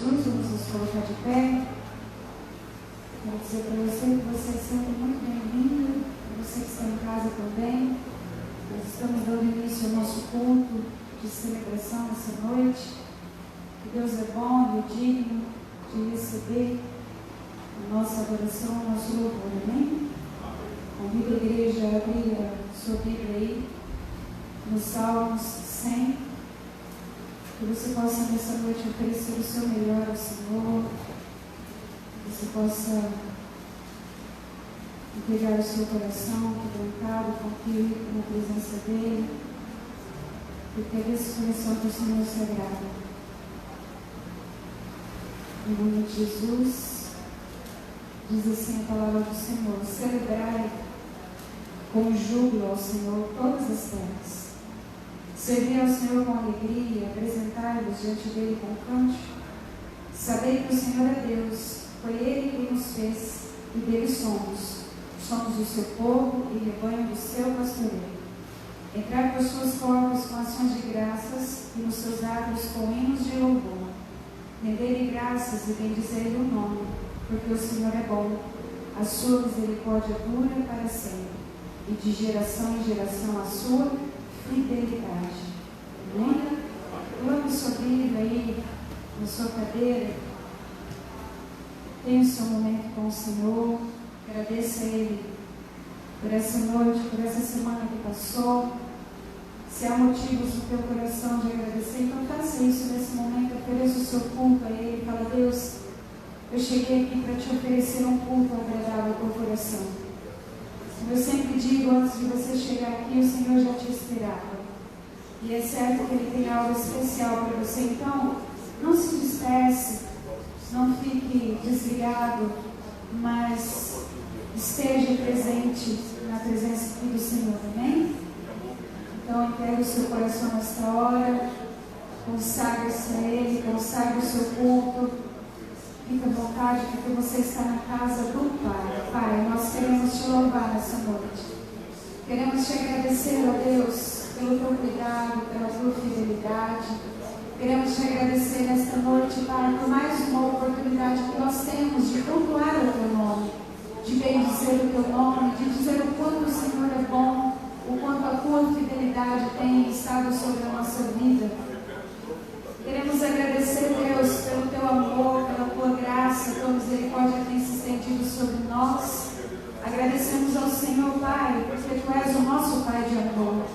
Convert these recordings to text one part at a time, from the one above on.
Jesus, vamos nos colocar de pé. Quero dizer para você que você é sempre muito bem-vindo, você que está em casa também. Nós estamos dando início ao nosso culto de celebração essa noite. Que Deus é bom e é digno de receber a nossa adoração, o nosso louvor, amém? Convido a igreja a abrir a sua Bíblia aí, nos Salmos 100, que você possa nessa noite oferecer o seu melhor ao Senhor, que você possa entregar o seu coração quebrantado, confiar na presença dEle, porque é desse coração que o Senhor se agrada. Em nome de Jesus, diz assim a palavra do Senhor: celebrai com júbilo ao Senhor todas as terras. Servi ao Senhor com alegria, apresentai-vos diante dele com cântico. Sabei que o Senhor é Deus, foi Ele quem nos fez e dele somos. Somos o seu povo e rebanho do seu pastoreio. Entrai por suas portas com ações de graças e nos seus átrios com hinos de louvor. Rendei-lhe graças e bendizei-lhe o nome, porque o Senhor é bom. A sua misericórdia dura para sempre, e de geração em geração a sua fidelidade. Amém? Coloque sua Bíblia aí na sua cadeira. Tenha o seu momento com o Senhor. Agradeça a Ele por essa noite, por essa semana que passou. Se há motivos no teu coração de agradecer, então faça isso nesse momento. Ofereça o seu culto a Ele. Fala: Deus, eu cheguei aqui para te oferecer um culto agradável ao teu coração. Eu sempre digo, antes de você chegar aqui, o Senhor já te esperava. E é certo que Ele tem algo especial para você. Então, não se disperse, não fique desligado, mas esteja presente na presença do Senhor, amém? Então, entregue o seu coração nesta hora, consagre-se a Ele, consagre o seu culto. Fique à vontade, porque você está na casa do Pai. Pai, nós queremos te louvar nessa noite. Queremos te agradecer, ó Deus, pelo teu cuidado, pela tua fidelidade. Queremos te agradecer nesta noite, Pai, por mais uma oportunidade que nós temos de cultuar o teu nome, de bendizer o teu nome, de dizer o quanto o Senhor é bom, o quanto a tua fidelidade tem estado sobre a nossa vida. Queremos agradecer, Deus, pelo teu amor, pela tua graça, tua misericórdia tem se estendido sobre nós. Agradecemos ao Senhor, Pai, porque tu és o nosso Pai de amor,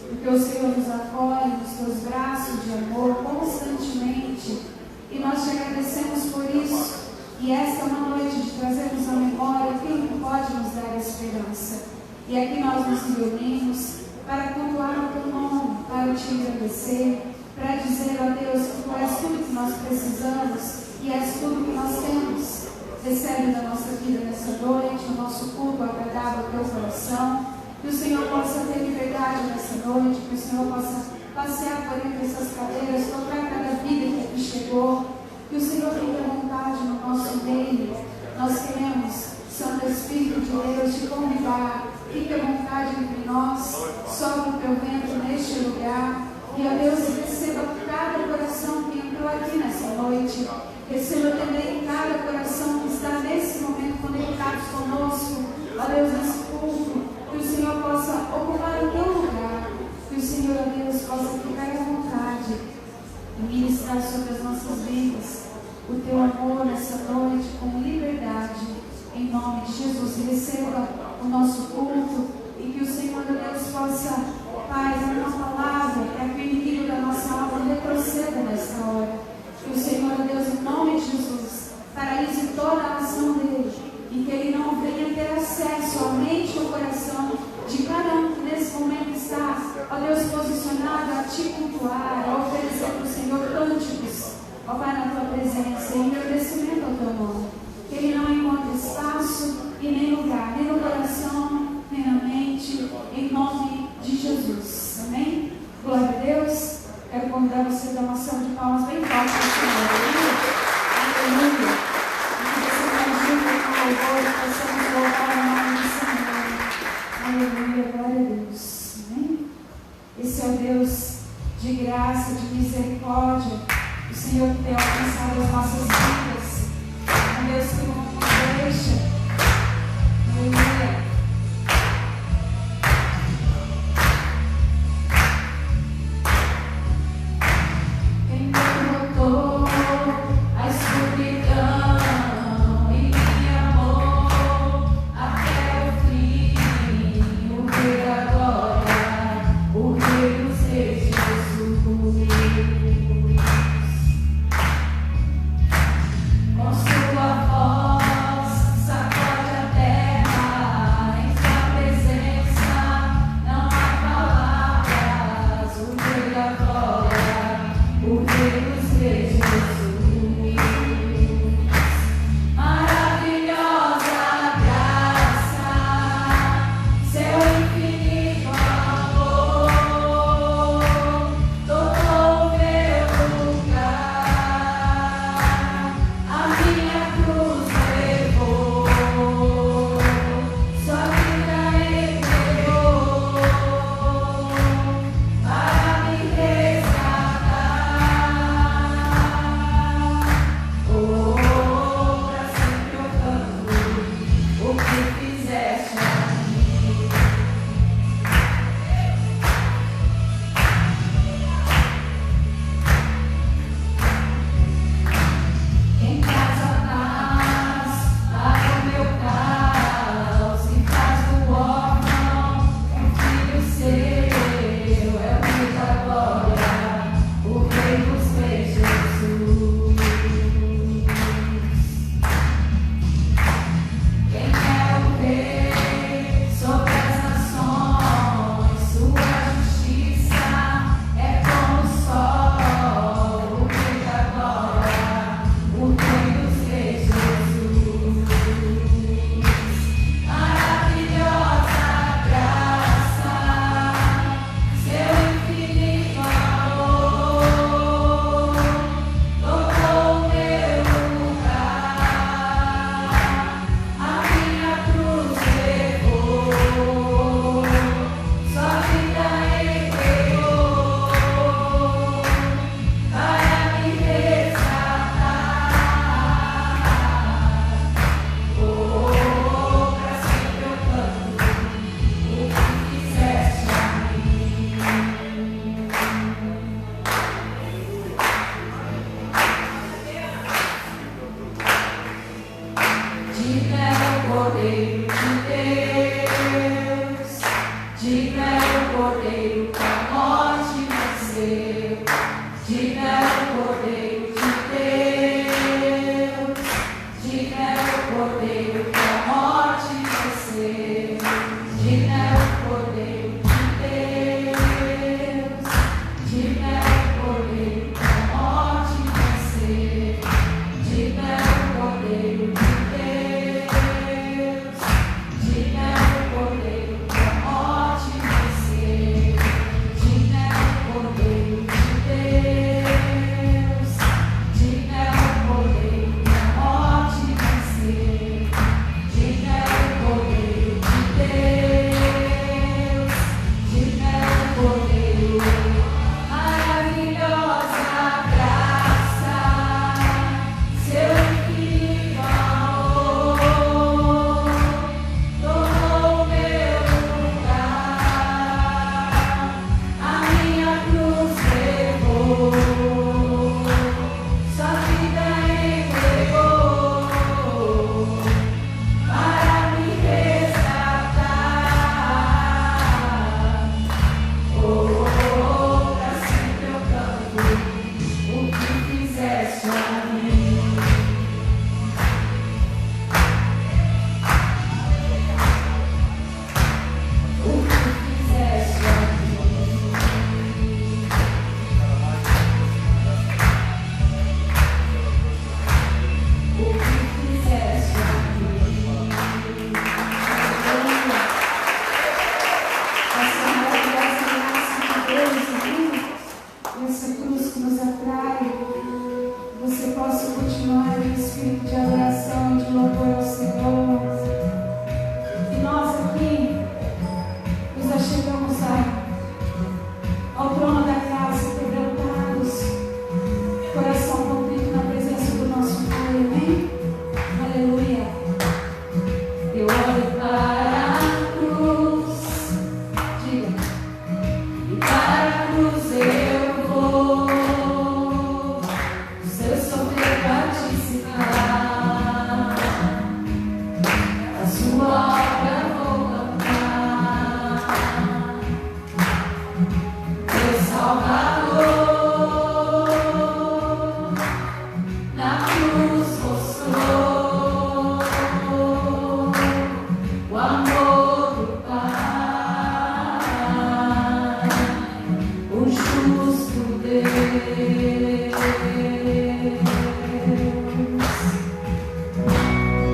porque o Senhor nos acolhe nos teus braços de amor constantemente, e nós te agradecemos por isso. E esta é uma noite de trazermos à memória aquilo que pode nos dar esperança. E aqui nós nos reunimos para cultuar o teu nome, para te agradecer, para dizer a Deus que tu és tudo que nós precisamos e és tudo que nós temos. Recebe da nossa vida nessa noite o nosso culto agradável ao teu coração. Que o Senhor possa ter liberdade nessa noite, que o Senhor possa passear por entre essas cadeiras, tocar cada vida que aqui chegou. Que o Senhor fique à vontade no nosso meio. Nós queremos, Santo Espírito de Deus, te convidar. Fique à vontade entre nós. Sopra o teu vento neste lugar. E, ó Deus, receba cada coração que entrou aqui nessa noite. Receba também cada coração que está nesse momento conectado conosco. Ó Deus, nesse culto, que o Senhor possa ocupar o teu lugar. Que o Senhor, ó Deus, possa ficar à vontade e ministrar sobre as nossas vidas o teu amor nessa noite com liberdade. Em nome de Jesus, receba o nosso culto e que o Senhor, ó Deus, possa, Pai, dar uma palavra para que o inimigo da nossa alma retroceda nesta hora. Que o Senhor, ó Deus, em nome de Jesus, paralise toda a ação dele e que ele não venha ter acesso à mente e ao coração de cada um que nesse momento está, ó Deus, posicionado a te cultuar, a oferecer para o Senhor cânticos, ó Pai, na tua presença, em agradecimento ao teu nome. Que ele não encontre espaço e nem lugar, nem no coração, nem na mente, em nome de Jesus. Amém? Glória a Deus. Quero convidar você a dar uma salva de palmas bem forte para o Senhor. Aleluia. E que você vai junto com o louvor e possamos louvar o nome do Senhor. Aleluia. Glória a Deus. Amém? Esse é o Deus de graça, de misericórdia. O Senhor que tem alcançado as nossas continuar em espírito de adoração e de louvor ao Senhor. E nós aqui nos achegamos ao trono da graça, quebrantados, coração contrito na presença do nosso Pai. Amém? Aleluia. Eu olho para a cruz, diga, e para a cruz eu vou, o seu sofrer participar, a sua obra vou cantar, meu Salvador, na cruz mostrou o amor do Pai, o justo Deus.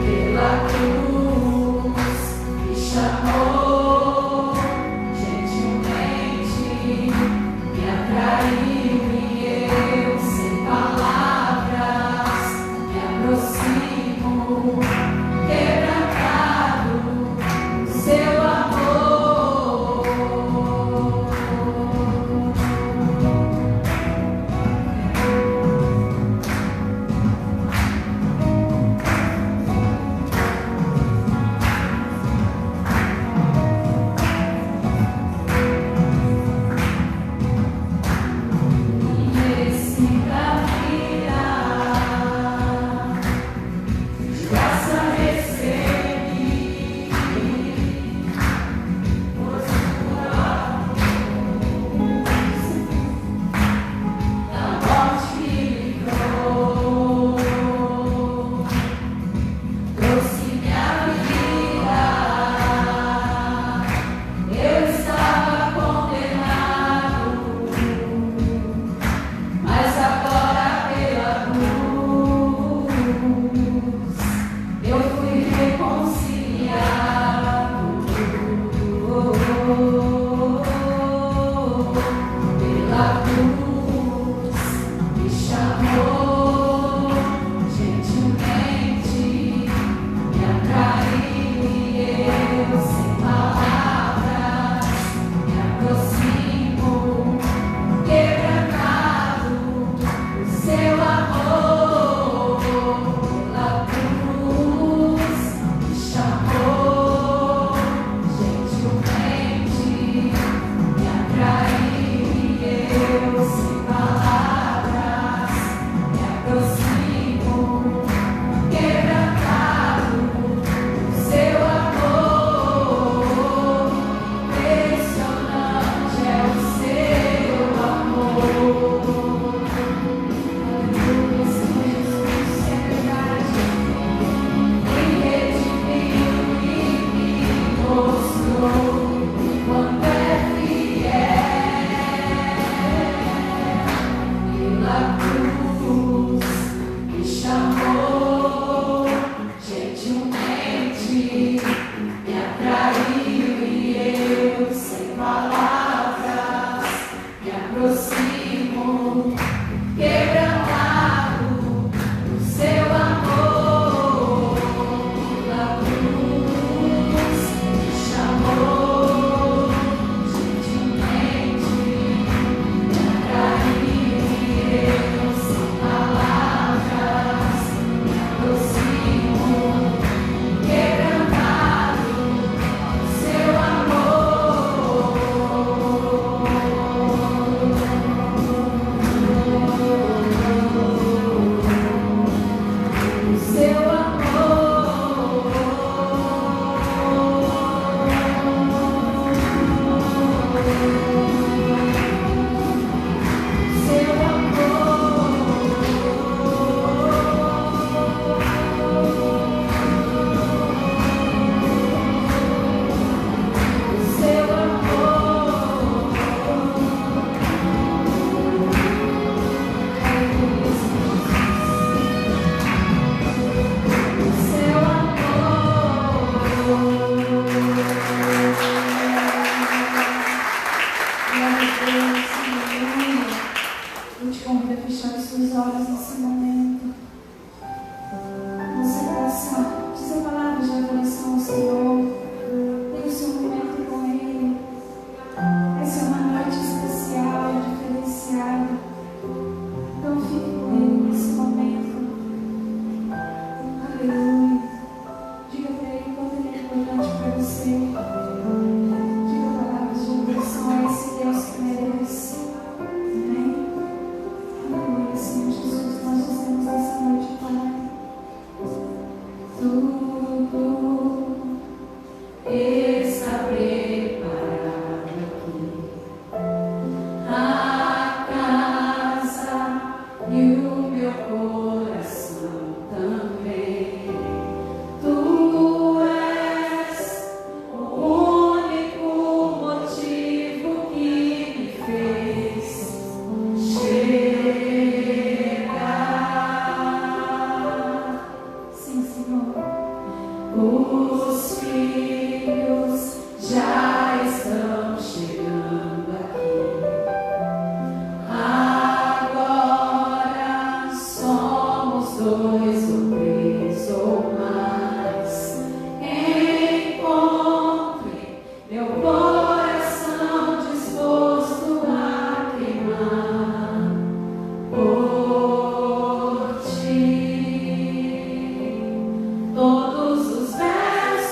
Pela cruz me chamou gentilmente, me atraiu e eu, sem palavras, me aproximo, quebrantado do seu amor. Merecida vida, de graça recebi, por sua cruz, da morte me livrou, trouxe minha vida. Eu estava condenado, mas agora pela cruz eu fui reconciliado. Pela cruz me chamou gentilmente, me atraiu e eu, sem palavras, me aproximo, quebrantado do seu amor. Pela cruz me chamou gentilmente, me atraiu e eu, sem palavras, me aproximo, quebrantado do seu amor. Impressionante é o seu amor. Aleluia, Senhor Jesus, é verdade. Me redimiu e me mostrou quanto é fiel. Pela cruz me chamou gentilmente, me atraiu e eu, sem palavras, me aproximo, quebrantado do seu amor. Pela cruz me chamou gentilmente, me atraiu e eu, sem palavras, me aproximo, quebrantado do seu amor. O seu amor. Todos os versos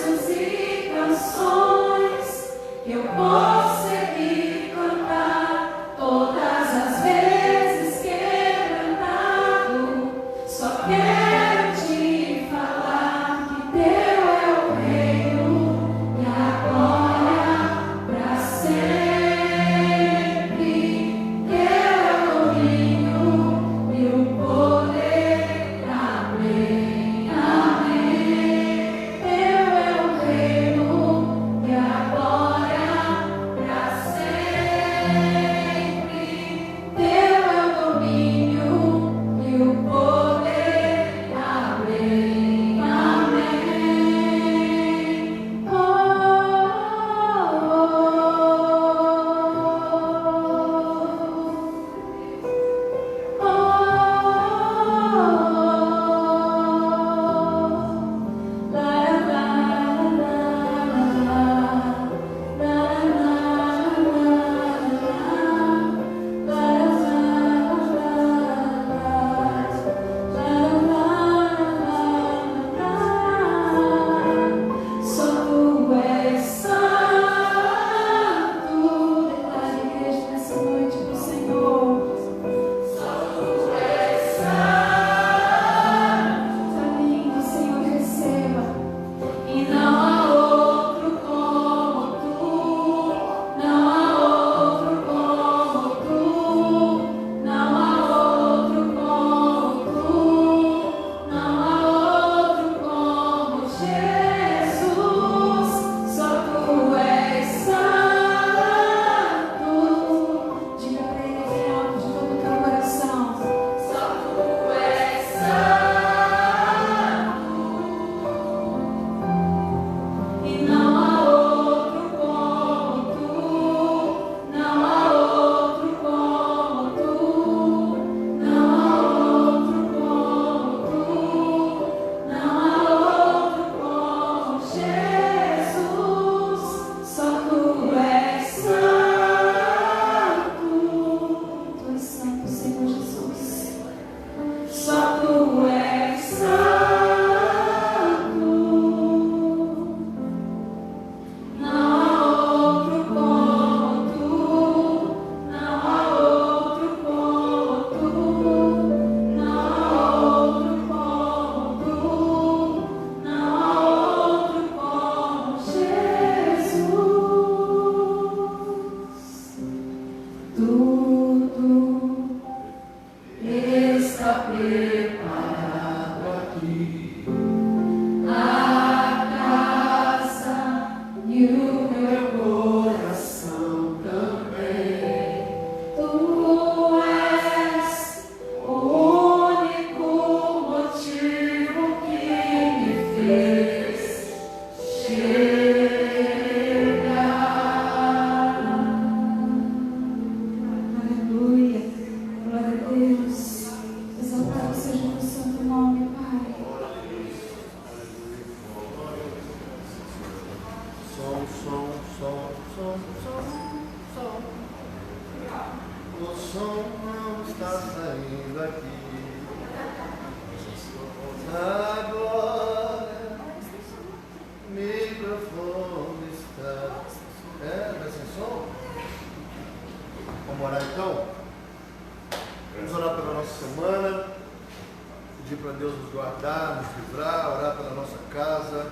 para Deus nos guardar, nos livrar, orar pela nossa casa,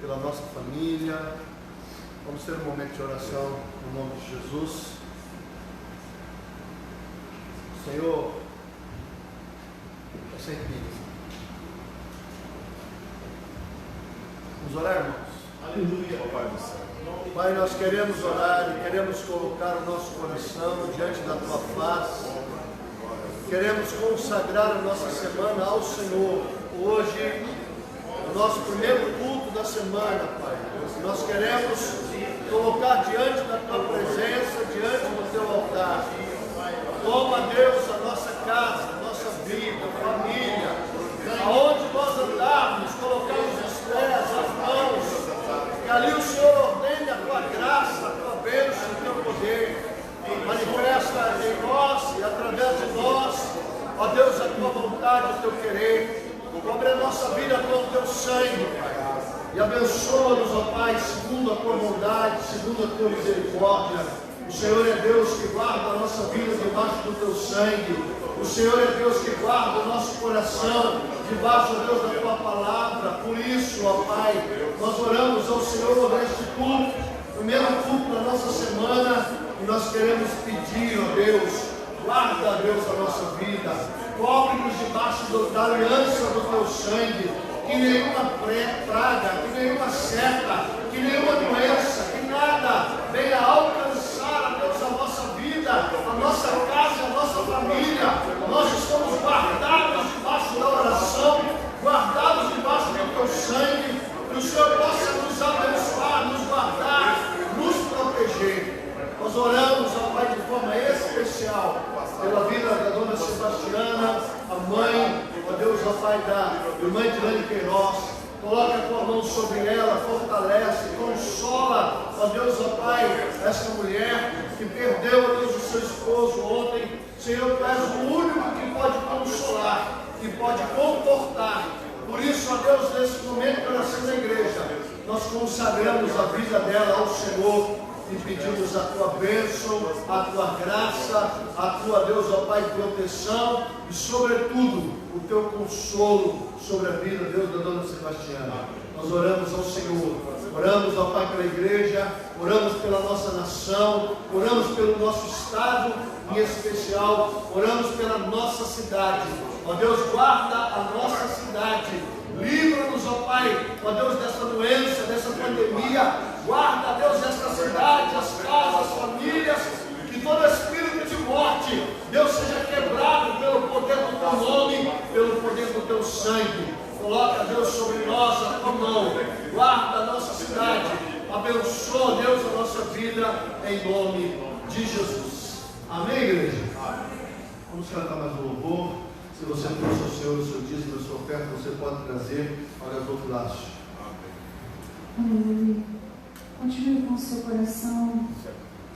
pela nossa família. Vamos ter um momento de oração no nome de Jesus. Senhor, é sempre vamos orar, irmãos? Aleluia, Pai do céu. Pai, nós queremos orar e queremos colocar o nosso coração diante da Tua face. Queremos consagrar a nossa semana ao Senhor. Hoje, o nosso primeiro culto da semana, Pai. Nós queremos colocar diante da Tua presença, diante do Teu altar. Toma, Deus, a nossa casa, a nossa vida, família, aonde nós andarmos, colocamos os pés, as mãos, que ali o Senhor ordene a Tua graça, a Tua bênção, o Teu poder. Manifesta em nós e através de nós, ó Deus, a Tua vontade, o Teu querer. Cobre a nossa vida com o Teu sangue, Pai. E abençoa-nos, ó Pai, segundo a Tua bondade, segundo a Tua misericórdia. O Senhor é Deus que guarda a nossa vida debaixo do Teu sangue. O Senhor é Deus que guarda o nosso coração debaixo, ó Deus, da Tua palavra. Por isso, ó Pai, nós oramos ao Senhor neste culto, primeiro culto da nossa semana. E nós queremos pedir, ó Deus, guarda, Deus, a nossa vida, cobre-nos debaixo da aliança do Teu sangue, que nenhuma praga, que nenhuma seta, que nenhuma doença, que nada venha alcançar, ó Deus, a nossa vida, a nossa casa, a nossa família. Nós estamos guardados debaixo da oração, guardados debaixo do Teu sangue, que o Senhor possa nos abençoar, nos guardar, nos proteger. Nós oramos, ó Pai, de forma especial pela vida da Dona Sebastiana, a mãe, ó Deus, ó Pai, da irmã Edilene Queiroz. Coloca a Tua mão sobre ela, fortalece, consola, ó Deus, ó Pai, esta mulher que perdeu, ó Deus, o seu esposo ontem. Senhor, Tu és o único que pode consolar, que pode confortar. Por isso, ó Deus, nesse momento de oração da igreja, nós consagramos a vida dela ao Senhor. E pedimos a Tua bênção, a Tua graça, a Tua, Deus, ó Pai, proteção e, sobretudo, o Teu consolo sobre a vida, Deus, da Dona Sebastiana. Nós oramos ao Senhor, oramos, ó Pai, pela igreja, oramos pela nossa nação, oramos pelo nosso estado em especial, oramos pela nossa cidade. Ó Deus, guarda a nossa cidade. Livra-nos, ó Pai, ó Deus, dessa doença, dessa pandemia. Guarda, Deus, esta cidade, as casas, as famílias. Que todo espírito de morte, Deus, seja quebrado pelo poder do Teu nome, pelo poder do Teu sangue. Coloca, Deus, sobre nós a Tua mão. Guarda a nossa cidade. Abençoa, Deus, a nossa vida, em nome de Jesus. Amém, igreja? Vamos cantar mais um louvor. Se você trouxe ao Senhor o seu dízimo, a sua oferta, você pode trazer para as outras lados. Aleluia. Continue com o seu coração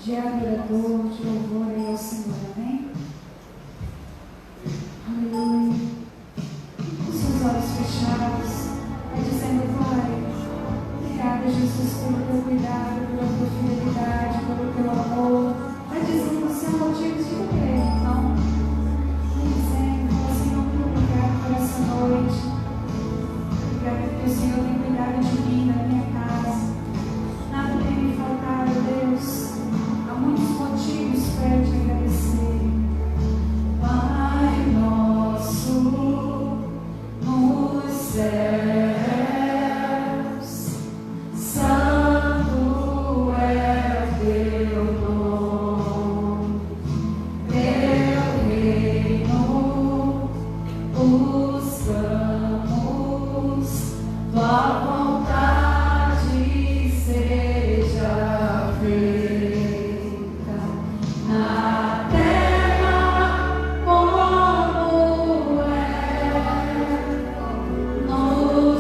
de adorador, de louvor aí ao Senhor. Amém? Aleluia. Com seus olhos fechados, vai dizendo: Pai, obrigada, Jesus, pelo Teu cuidado, pela Tua fidelidade, pelo Teu amor. Vai dizendo o seu motivo de viver, então. Essa noite, obrigada porque o Senhor tem cuidado de mim, da minha casa. Nada tem me faltado, Deus. Há muitos motivos para eu te agradecer. Pai nosso nos céus, santo é o Teu nome, Teu reino. Buscamos Tua vontade, seja feita na terra como é no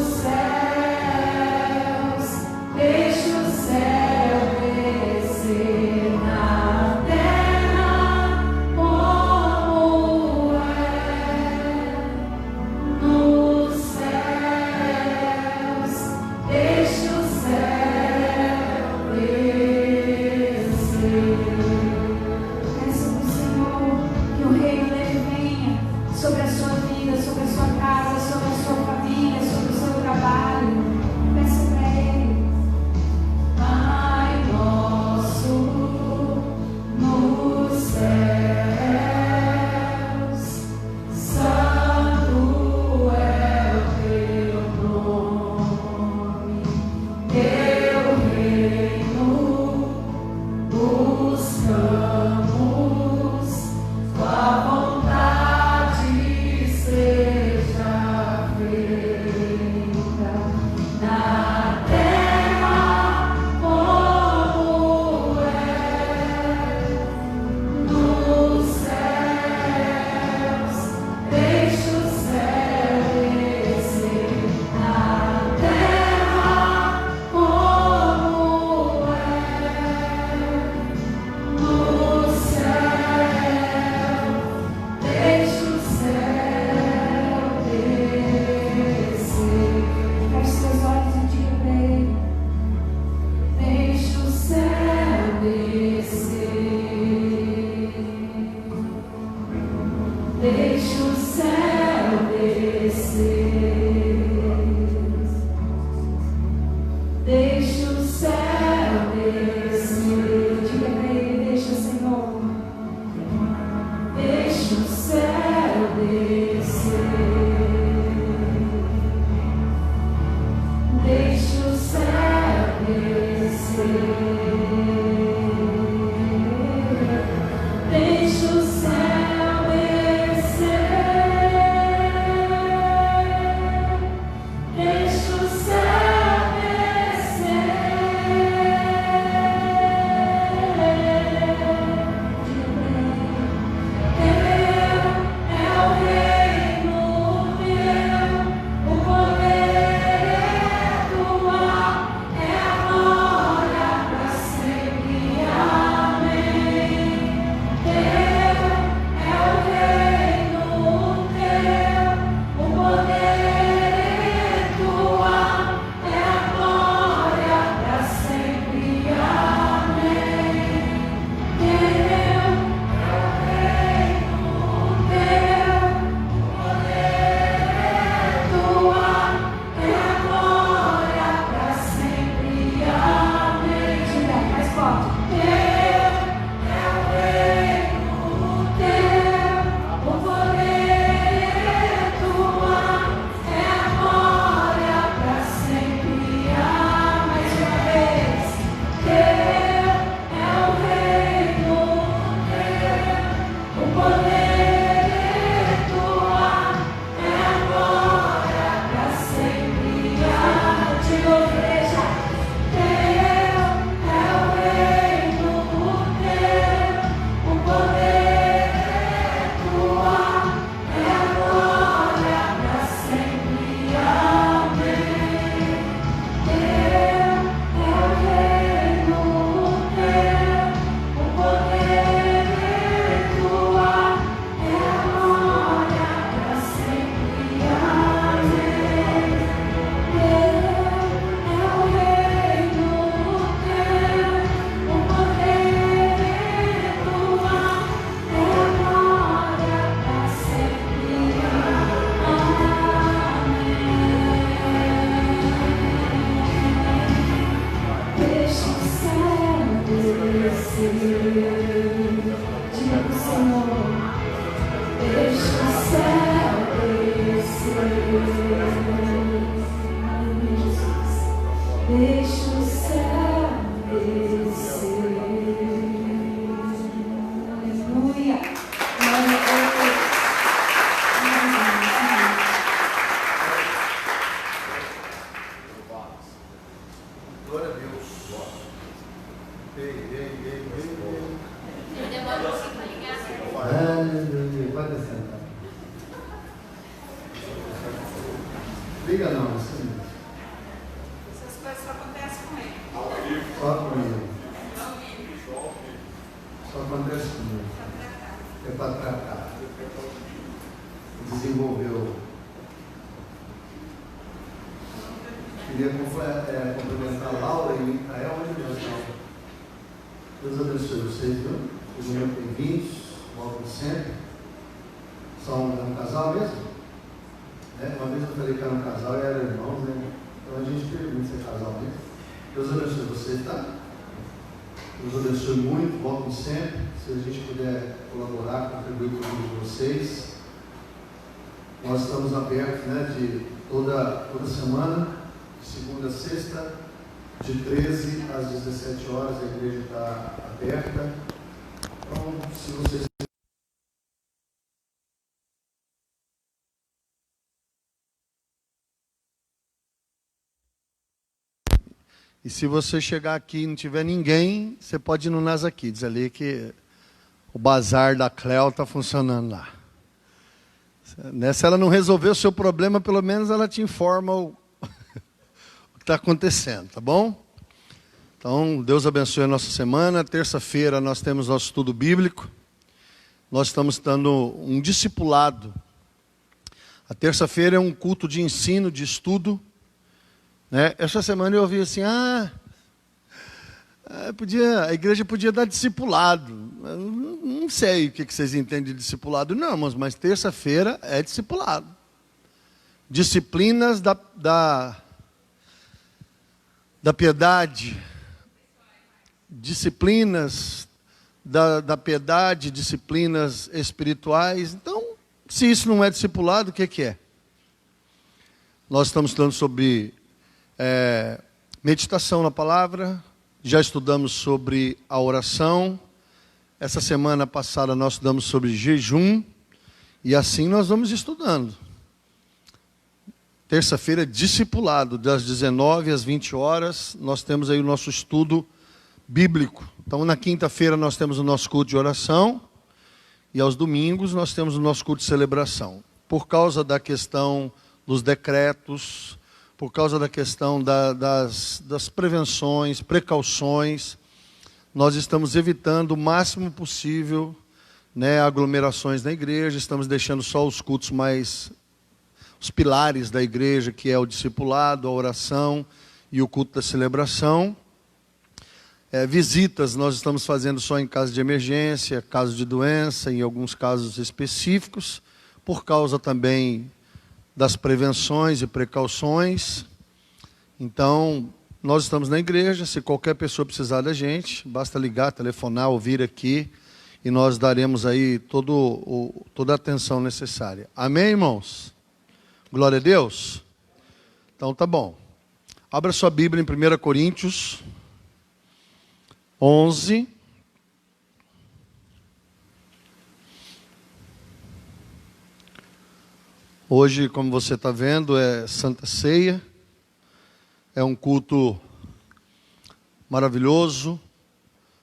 Liga não, assim. Essas coisas só acontecem com ele. Só comigo. Só acontece comigo. É para tratar. Desenvolveu. Queria cumprimentar a Laura e o Micael. Deus abençoe vocês, viu? Sejam bem-vindos, voltam sempre. São um casal mesmo? Uma vez eu falei que era um casal e eram irmãos, né? Então a gente pergunta se é casal mesmo. Deus abençoe vocês, tá? Deus abençoe muito, voltem sempre. Se a gente puder colaborar, contribuir com o grupo de vocês. Nós estamos abertos, né, de toda semana, de segunda a sexta, de 13 às 17 horas, a igreja está aberta. Então, se vocês E se você chegar aqui e não tiver ninguém, você pode ir no Nas aqui, diz ali que o bazar da Cleo está funcionando lá. Se ela não resolver o seu problema, pelo menos ela te informa o que está acontecendo, tá bom? Então, Deus abençoe a nossa semana. Terça-feira nós temos nosso estudo bíblico. Nós estamos dando um discipulado. A terça-feira é um culto de ensino, de estudo. Essa semana eu ouvi assim, a igreja podia dar discipulado. Eu não sei o que vocês entendem de discipulado, não, mas terça-feira é discipulado. Disciplinas da piedade. Disciplinas da piedade, disciplinas espirituais. Então, se isso não é discipulado, o que é? Nós estamos falando sobre meditação na palavra, já estudamos sobre a oração. Essa semana passada nós estudamos sobre jejum. E assim nós vamos estudando. Terça-feira, discipulado, das 19 às 20 horas, nós temos aí o nosso estudo bíblico. Então, na quinta-feira nós temos o nosso culto de oração. E aos domingos nós temos o nosso culto de celebração. Por causa da questão dos decretos, por causa da questão das prevenções, precauções, nós estamos evitando o máximo possível, aglomerações na igreja, estamos deixando só os cultos os pilares da igreja, que é o discipulado, a oração e o culto da celebração. Visitas nós estamos fazendo só em caso de emergência, caso de doença, em alguns casos específicos, por causa também das prevenções e precauções. Então, nós estamos na igreja, se qualquer pessoa precisar da gente, basta ligar, telefonar ou vir aqui, e nós daremos aí toda a atenção necessária. Amém, irmãos? Glória a Deus? Então, tá bom. Abra sua Bíblia em 1 Coríntios 11. Hoje, como você está vendo, é Santa Ceia. É um culto maravilhoso.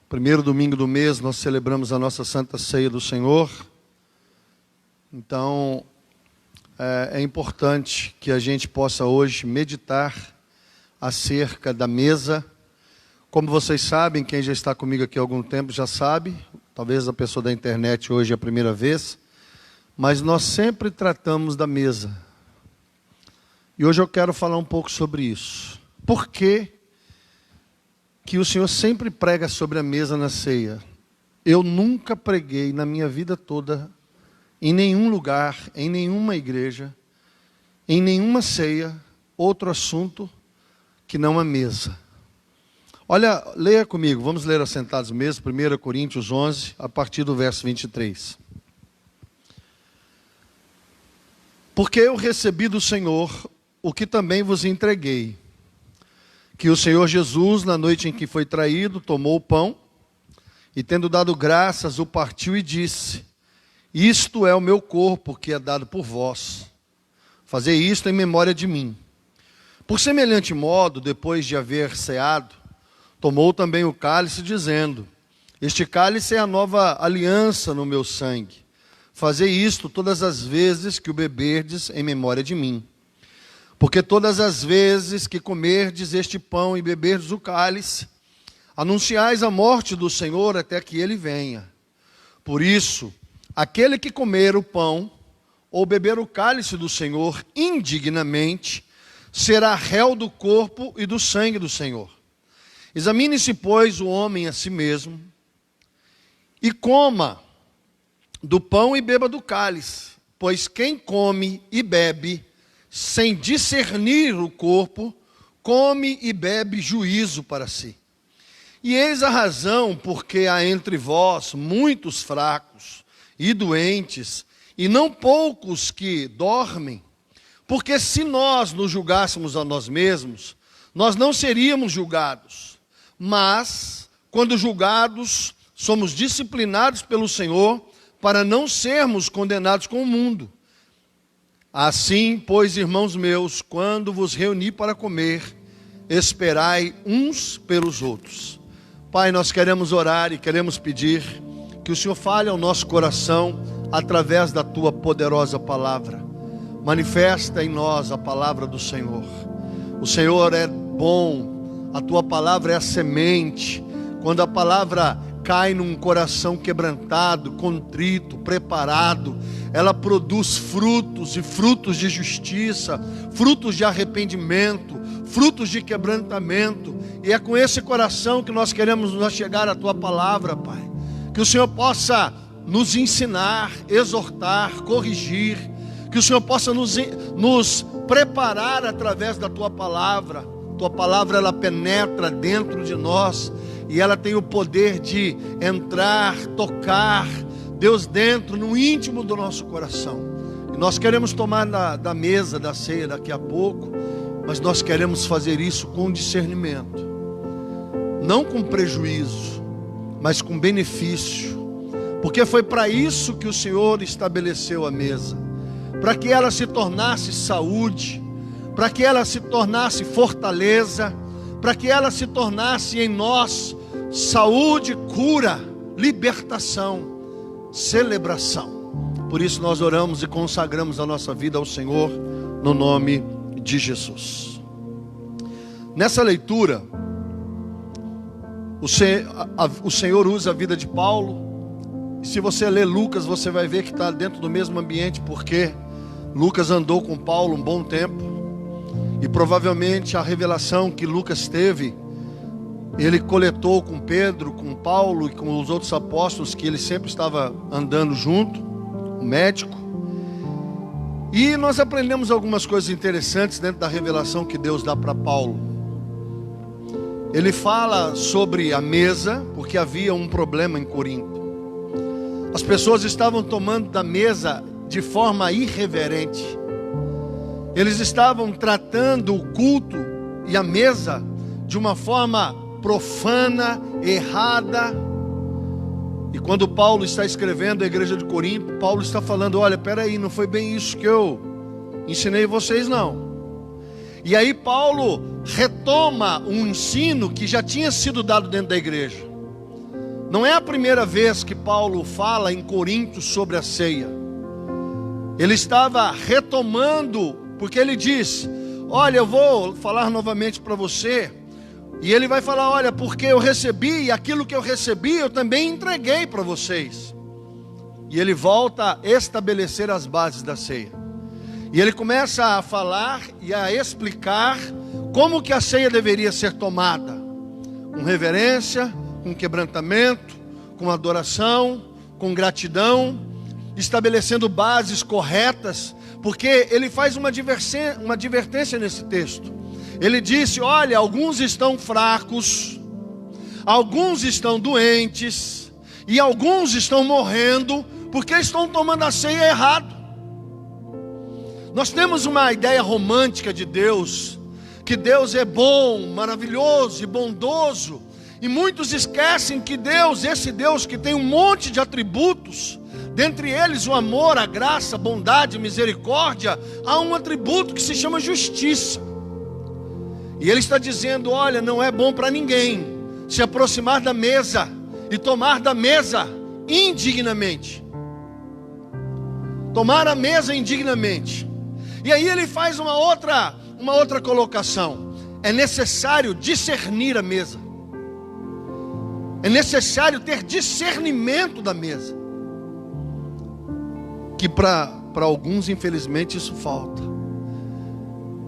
Primeiro domingo do mês nós celebramos a nossa Santa Ceia do Senhor. Então, é importante que a gente possa hoje meditar acerca da mesa. Como vocês sabem, quem já está comigo aqui há algum tempo já sabe, talvez a pessoa da internet hoje é a primeira vez, mas nós sempre tratamos da mesa. E hoje eu quero falar um pouco sobre isso. Por que o Senhor sempre prega sobre a mesa na ceia? Eu nunca preguei na minha vida toda, em nenhum lugar, em nenhuma igreja, em nenhuma ceia, outro assunto que não a mesa. Olha, leia comigo, vamos ler assentados mesmo, 1 Coríntios 11, a partir do verso 23. Porque eu recebi do Senhor o que também vos entreguei, que o Senhor Jesus, na noite em que foi traído, tomou o pão, e tendo dado graças, o partiu e disse: isto é o meu corpo que é dado por vós, fazei isto em memória de mim. Por semelhante modo, depois de haver ceado, tomou também o cálice, dizendo: este cálice é a nova aliança no meu sangue. Fazei isto todas as vezes que o beberdes em memória de mim. Porque todas as vezes que comerdes este pão e beberdes o cálice, anunciais a morte do Senhor até que ele venha. Por isso, aquele que comer o pão ou beber o cálice do Senhor indignamente, será réu do corpo e do sangue do Senhor. Examine-se, pois, o homem a si mesmo, e coma do pão e beba do cálice, pois quem come e bebe, sem discernir o corpo, come e bebe juízo para si. E eis a razão porque há entre vós muitos fracos e doentes, e não poucos que dormem, porque se nós nos julgássemos a nós mesmos, nós não seríamos julgados. Mas, quando julgados, somos disciplinados pelo Senhor para não sermos condenados com o mundo. Assim, pois, irmãos meus, quando vos reuni para comer, esperai uns pelos outros. Pai, nós queremos orar e queremos pedir que o Senhor fale ao nosso coração através da Tua poderosa palavra. Manifesta em nós a palavra do Senhor. O Senhor é bom, a Tua palavra é a semente. Quando a palavra cai num coração quebrantado, contrito, preparado, ela produz frutos, e frutos de justiça, frutos de arrependimento, frutos de quebrantamento. E é com esse coração que nós queremos nos chegar à Tua palavra, Pai. Que o Senhor possa nos ensinar, exortar, corrigir. Que o Senhor possa nos preparar através da Tua palavra. Tua palavra, ela penetra dentro de nós e ela tem o poder de entrar, tocar, Deus, dentro, no íntimo do nosso coração. E nós queremos tomar da mesa da ceia daqui a pouco, mas nós queremos fazer isso com discernimento. não com prejuízo, mas com benefício, porque foi para isso que o Senhor estabeleceu a mesa, para que ela se tornasse saúde, para que ela se tornasse fortaleza, para que ela se tornasse em nós saúde, cura, libertação, celebração. Por isso nós oramos e consagramos a nossa vida ao Senhor, no nome de Jesus. Nessa leitura, o Senhor usa a vida de Paulo. E se você ler Lucas, você vai ver que está dentro do mesmo ambiente, porque Lucas andou com Paulo um bom tempo. E provavelmente a revelação que Lucas teve, ele coletou com Pedro, com Paulo e com os outros apóstolos, que ele sempre estava andando junto, o médico. E nós aprendemos algumas coisas interessantes dentro da revelação que Deus dá para Paulo. Ele fala sobre a mesa, porque havia um problema em Corinto. As pessoas estavam tomando da mesa de forma irreverente. Eles estavam tratando o culto e a mesa de uma forma profana, errada. E quando Paulo está escrevendo a igreja de Corinto, Paulo está falando: olha, peraí, não foi bem isso que eu ensinei vocês não. E aí Paulo retoma um ensino que já tinha sido dado dentro da igreja. Não é a primeira vez que Paulo fala em Corinto sobre a ceia. Ele estava retomando, porque ele diz: olha, eu vou falar novamente para você. E ele vai falar: olha, porque eu recebi, e aquilo que eu recebi eu também entreguei para vocês. E ele volta a estabelecer as bases da ceia. E ele começa a falar e a explicar como que a ceia deveria ser tomada. Com reverência, com quebrantamento, com adoração, com gratidão, estabelecendo bases corretas, porque ele faz uma advertência nesse texto. Ele disse: olha, alguns estão fracos, alguns estão doentes, e alguns estão morrendo, porque estão tomando a ceia errado. Nós temos uma ideia romântica de Deus, que Deus é bom, maravilhoso e bondoso, e muitos esquecem que Deus, esse Deus que tem um monte de atributos, dentre eles o amor, a graça, a bondade, a misericórdia, há um atributo que se chama justiça. E ele está dizendo: olha, não é bom para ninguém se aproximar da mesa e tomar da mesa indignamente. Tomar a mesa indignamente. E aí ele faz uma outra colocação: é necessário discernir a mesa. É necessário ter discernimento da mesa. Que para alguns, infelizmente, isso falta.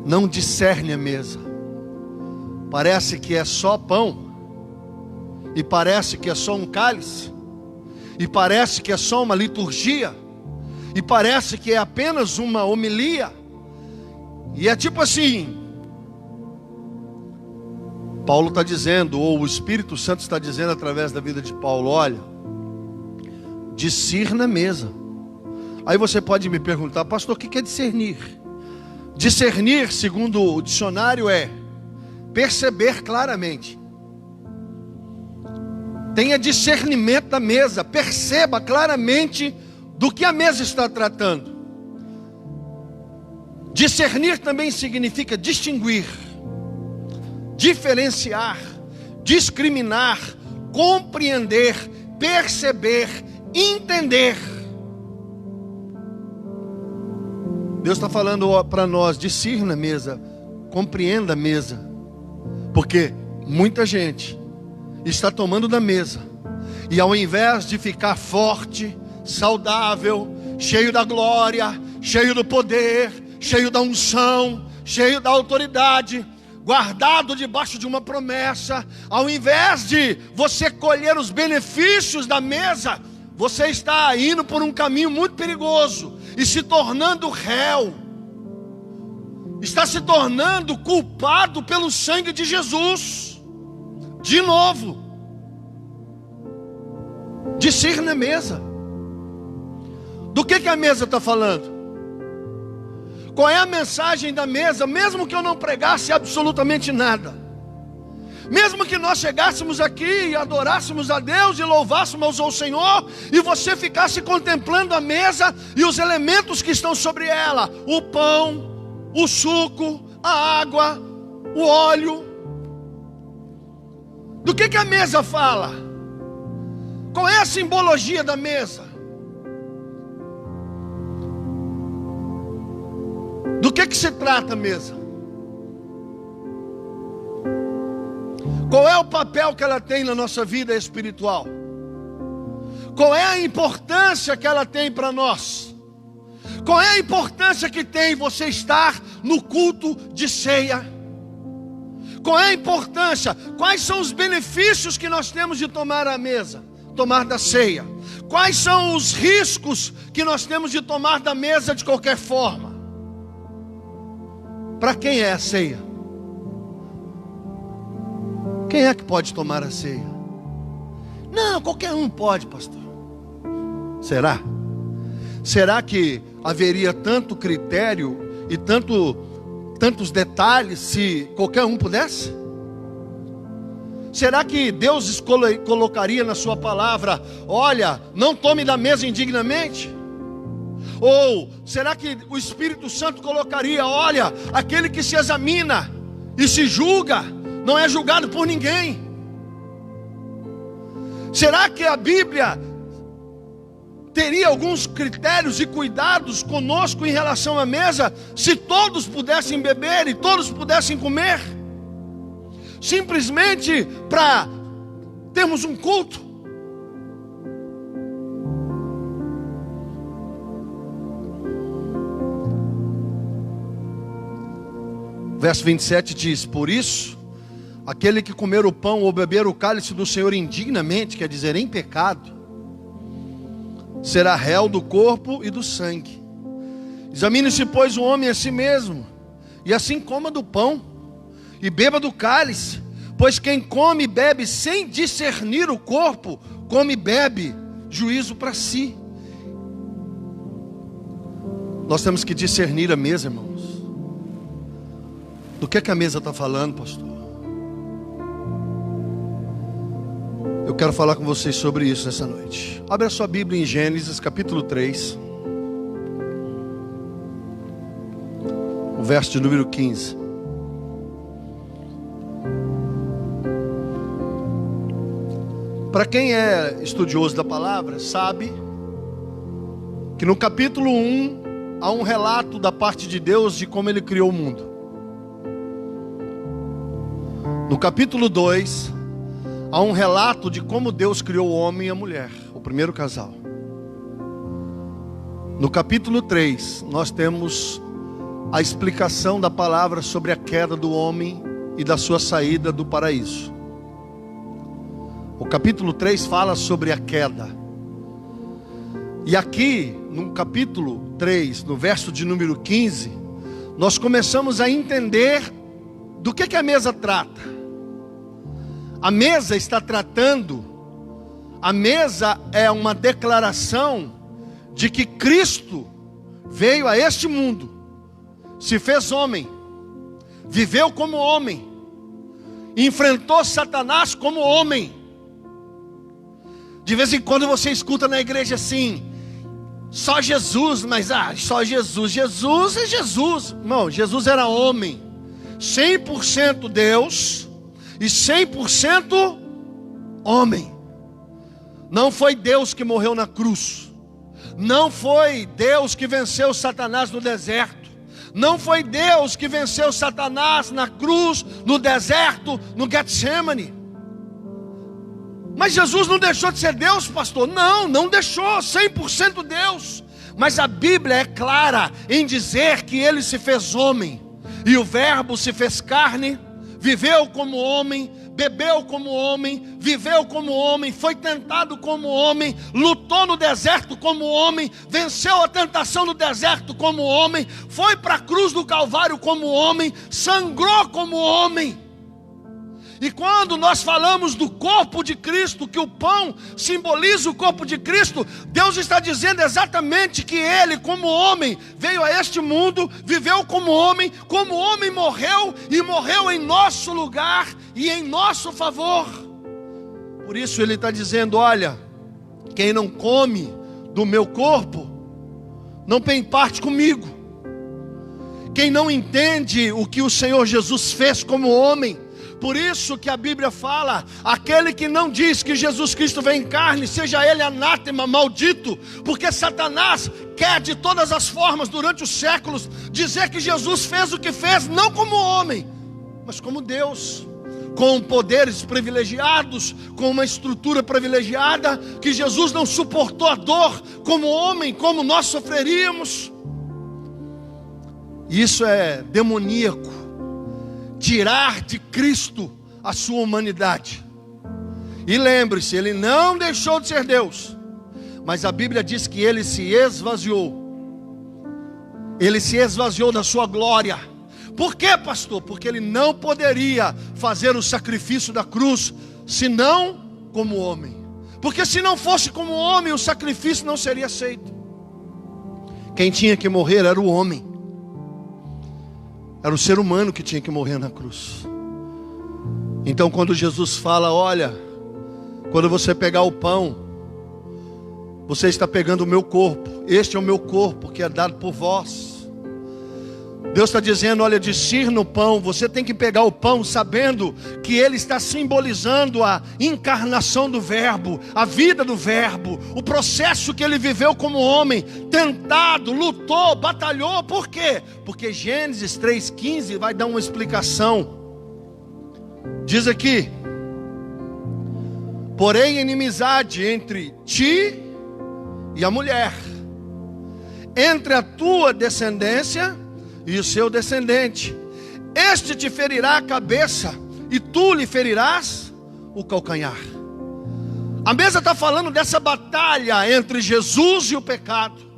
Não discerne a mesa. Parece que é só pão, e parece que é só um cálice, e parece que é só uma liturgia, e parece que é apenas uma homilia. E é tipo assim, Paulo está dizendo, ou o Espírito Santo está dizendo através da vida de Paulo: olha, discirna a mesa. Aí você pode me perguntar: pastor, o que é discernir? Discernir, segundo o dicionário, é perceber claramente. Tenha discernimento da mesa, perceba claramente do que a mesa está tratando. Discernir também significa distinguir, diferenciar, discriminar, compreender, perceber, entender. Deus está falando para nós: discirna a mesa, compreenda a mesa. Porque muita gente está tomando da mesa, e ao invés de ficar forte, saudável, cheio da glória, cheio do poder, cheio da unção, cheio da autoridade, guardado debaixo de uma promessa, ao invés de você colher os benefícios da mesa, você está indo por um caminho muito perigoso e se tornando réu, está se tornando culpado pelo sangue de Jesus. De novo, discirna a mesa. Do que a mesa está falando? Qual é a mensagem da mesa? Mesmo que eu não pregasse absolutamente nada, Mesmo que nós chegássemos aqui e adorássemos a Deus e louvássemos ao Senhor, e você ficasse contemplando a mesa e os elementos que estão sobre ela, o pão, o suco, a água, o óleo. Do que a mesa fala? Qual é a simbologia da mesa? Do que se trata a mesa? Qual é o papel que ela tem na nossa vida espiritual? Qual é a importância que ela tem para nós? Qual é a importância que tem você estar no culto de ceia? Qual é a importância? Quais são os benefícios que nós temos de tomar a mesa, tomar da ceia? Quais são os riscos que nós temos de tomar da mesa de qualquer forma? Para quem é a ceia? Quem é que pode tomar a ceia? Não, qualquer um pode, pastor. Será? Será que haveria tanto critério e tantos detalhes se qualquer um pudesse? Será que Deus colocaria na sua palavra: olha, não tome da mesa indignamente? Ou será que o Espírito Santo colocaria: olha, aquele que se examina e se julga não é julgado por ninguém? Será que a Bíblia teria alguns critérios e cuidados conosco em relação à mesa, se todos pudessem beber e todos pudessem comer? Simplesmente para termos um culto? Verso 27 diz: por isso, aquele que comer o pão ou beber o cálice do Senhor indignamente, quer dizer, em pecado, será réu do corpo e do sangue. Examine-se, pois, o homem a si mesmo, e assim coma do pão e beba do cálice. Pois quem come e bebe sem discernir o corpo, come e bebe juízo para si. Nós temos que discernir a mesa, irmãos. Do que a mesa está falando, pastor? Eu quero falar com vocês sobre isso nessa noite. Abre a sua Bíblia em Gênesis capítulo 3, o verso de número 15. Para quem é estudioso da palavra, sabe que no capítulo 1 há um relato da parte de Deus de como Ele criou o mundo. No capítulo 2 há um relato de como Deus criou o homem e a mulher, o primeiro casal. No capítulo 3 nós temos a explicação da palavra sobre a queda do homem e da sua saída do paraíso. O capítulo 3 fala sobre a queda. E aqui, no capítulo 3, no verso de número 15, nós começamos a entender do que a mesa trata. A mesa está tratando, a mesa é uma declaração de que Cristo veio a este mundo, se fez homem, viveu como homem, enfrentou Satanás como homem. De vez em quando você escuta na igreja assim: só Jesus, mas só Jesus. Jesus é Jesus. Não, Jesus era homem, 100% Deus e 100% homem. Não foi Deus que morreu na cruz. Não foi Deus que venceu Satanás no deserto. Não foi Deus que venceu Satanás na cruz, no deserto, no Getsemane. Mas Jesus não deixou de ser Deus, pastor? Não, não deixou, 100% Deus. Mas a Bíblia é clara em dizer que Ele se fez homem, e o verbo se fez carne, viveu como homem, bebeu como homem, viveu como homem, foi tentado como homem, lutou no deserto como homem, venceu a tentação no deserto como homem, foi para a cruz do Calvário como homem, sangrou como homem. E quando nós falamos do corpo de Cristo, que o pão simboliza o corpo de Cristo, Deus está dizendo exatamente que Ele, como homem, veio a este mundo, viveu como homem morreu, e morreu em nosso lugar, e em nosso favor. Por isso ele está dizendo: olha, quem não come do meu corpo, não tem parte comigo. Quem não entende o que o Senhor Jesus fez como homem. Por isso que a Bíblia fala: aquele que não diz que Jesus Cristo veio em carne, seja ele anátema, maldito. Porque Satanás quer de todas as formas, durante os séculos, dizer que Jesus fez o que fez, não como homem, mas como Deus, com poderes privilegiados, com uma estrutura privilegiada, que Jesus não suportou a dor como homem, como nós sofreríamos. Isso é demoníaco. Tirar de Cristo a sua humanidade. E lembre-se, ele não deixou de ser Deus, mas a Bíblia diz que ele se esvaziou. Ele se esvaziou da sua glória. Por quê, pastor? Porque ele não poderia fazer o sacrifício da cruz, senão como homem. Porque se não fosse como homem, o sacrifício não seria aceito. Quem tinha que morrer era o homem. Era o ser humano que tinha que morrer na cruz. Então quando Jesus fala: olha, quando você pegar o pão, você está pegando o meu corpo. Este é o meu corpo que é dado por vós. Deus está dizendo: olha, discirna o pão. Você tem que pegar o pão sabendo que ele está simbolizando a encarnação do verbo, a vida do verbo, o processo que ele viveu como homem, tentado, lutou, batalhou. Por quê? Porque Gênesis 3,15 vai dar uma explicação. Diz aqui: porém inimizade entre ti e a mulher, entre a tua descendência e o seu descendente. Este te ferirá a cabeça, e tu lhe ferirás o calcanhar. A mesa está falando dessa batalha entre Jesus e o pecado.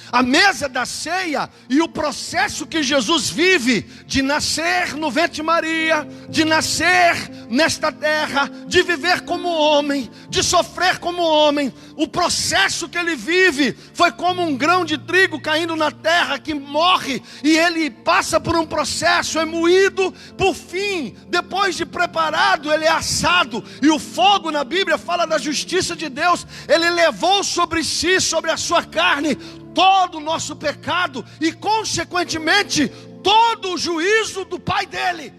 A mesa da ceia e o processo que Jesus vive de nascer no ventre de Maria, de nascer nesta terra, de viver como homem, de sofrer como homem. O processo que ele vive foi como um grão de trigo caindo na terra que morre, e ele passa por um processo, é moído, por fim, depois de preparado, ele é assado. E o fogo na Bíblia fala da justiça de Deus. Ele levou sobre si, sobre a sua carne, todo o nosso pecado e consequentemente todo o juízo do Pai dele.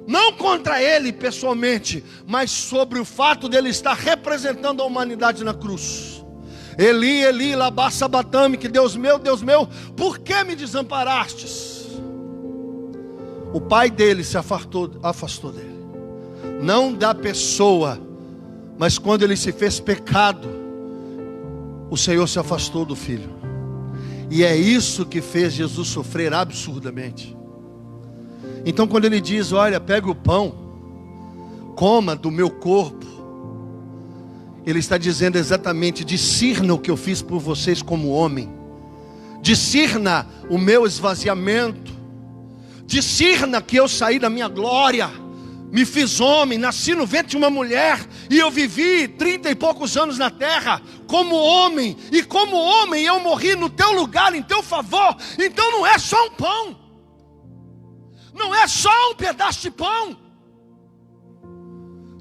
Não contra ele pessoalmente, mas sobre o fato dele estar representando a humanidade na cruz. Eli, Eli, lama sabachthani, que Deus meu, por que me desamparastes? O pai dele se afastou dele. Não da pessoa, mas quando ele se fez pecado, o Senhor se afastou do filho. E é isso que fez Jesus sofrer absurdamente. Então quando ele diz: olha, pega o pão, coma do meu corpo, ele está dizendo exatamente: discirna o que eu fiz por vocês como homem, discirna o meu esvaziamento, discirna que eu saí da minha glória, me fiz homem, nasci no ventre de uma mulher, e eu vivi 30 e poucos anos na terra como homem, e como homem eu morri no teu lugar, em teu favor. Então não é só um pão, não é só um pedaço de pão.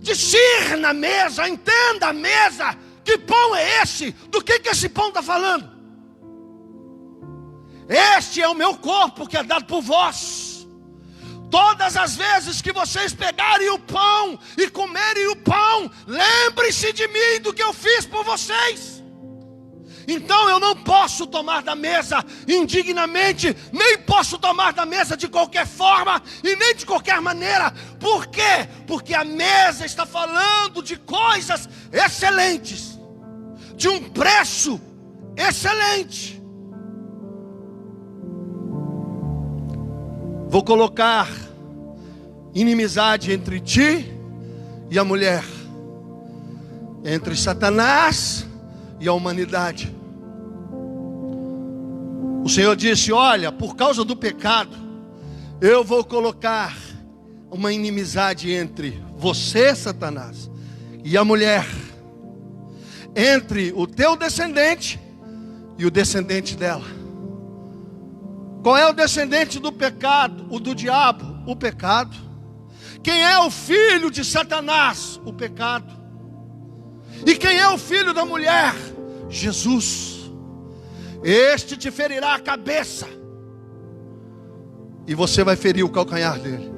Discirna a mesa, entenda a mesa. Que pão é esse? Do que esse pão está falando? Este é o meu corpo que é dado por vós. Todas as vezes que vocês pegarem o pão e comerem o pão, lembre-se de mim, do que eu fiz por vocês. Então eu não posso tomar da mesa indignamente, nem posso tomar da mesa de qualquer forma e nem de qualquer maneira. Por quê? Porque a mesa está falando de coisas excelentes, de um preço excelente. Vou colocar inimizade entre ti e a mulher, entre Satanás e a humanidade. O Senhor disse: olha, por causa do pecado, eu vou colocar uma inimizade entre você, Satanás, e a mulher, entre o teu descendente e o descendente dela. Qual é o descendente do pecado? O do diabo? O pecado. Quem é o filho de Satanás? O pecado. E quem é o filho da mulher? Jesus. Este te ferirá a cabeça, e você vai ferir o calcanhar dele.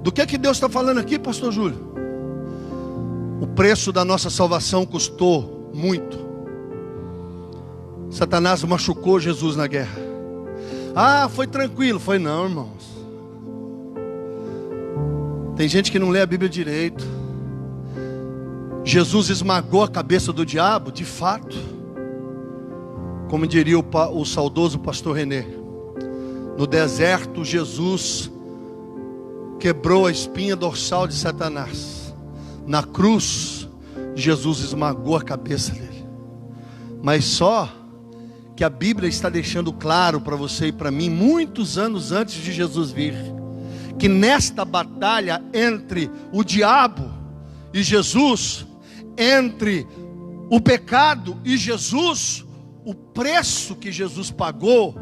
Do que Deus está falando aqui, pastor Júlio? O preço da nossa salvação custou muito. Satanás machucou Jesus na guerra. Ah, foi tranquilo. Foi não, irmãos. Tem gente que não lê a Bíblia direito. Jesus esmagou a cabeça do diabo, de fato. Como diria o saudoso pastor René, no deserto Jesus quebrou a espinha dorsal de Satanás. Na cruz, Jesus esmagou a cabeça dele. Mas só que a Bíblia está deixando claro para você e para mim, muitos anos antes de Jesus vir, que nesta batalha entre o diabo e Jesus, entre o pecado e Jesus, o preço que Jesus pagou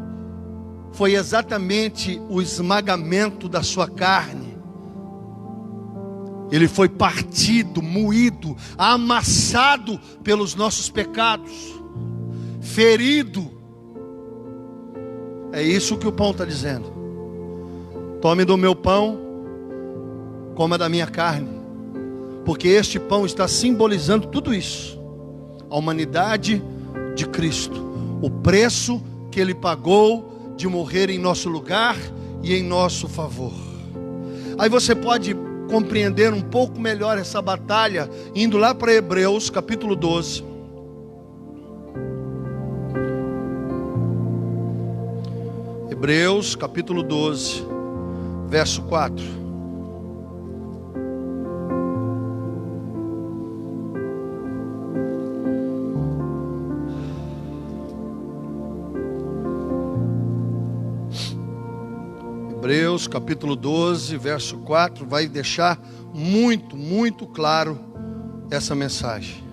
foi exatamente o esmagamento da sua carne. Ele foi partido, moído, amassado pelos nossos pecados, ferido. É isso que o pão está dizendo. Tome do meu pão, coma da minha carne, porque este pão está simbolizando tudo isso. A humanidade de Cristo, o preço que Ele pagou de morrer em nosso lugar e em nosso favor. Aí você pode compreender um pouco melhor essa batalha indo lá para Hebreus capítulo 12. Hebreus capítulo 12, verso 4. Hebreus capítulo 12, verso 4, vai deixar muito claro essa mensagem.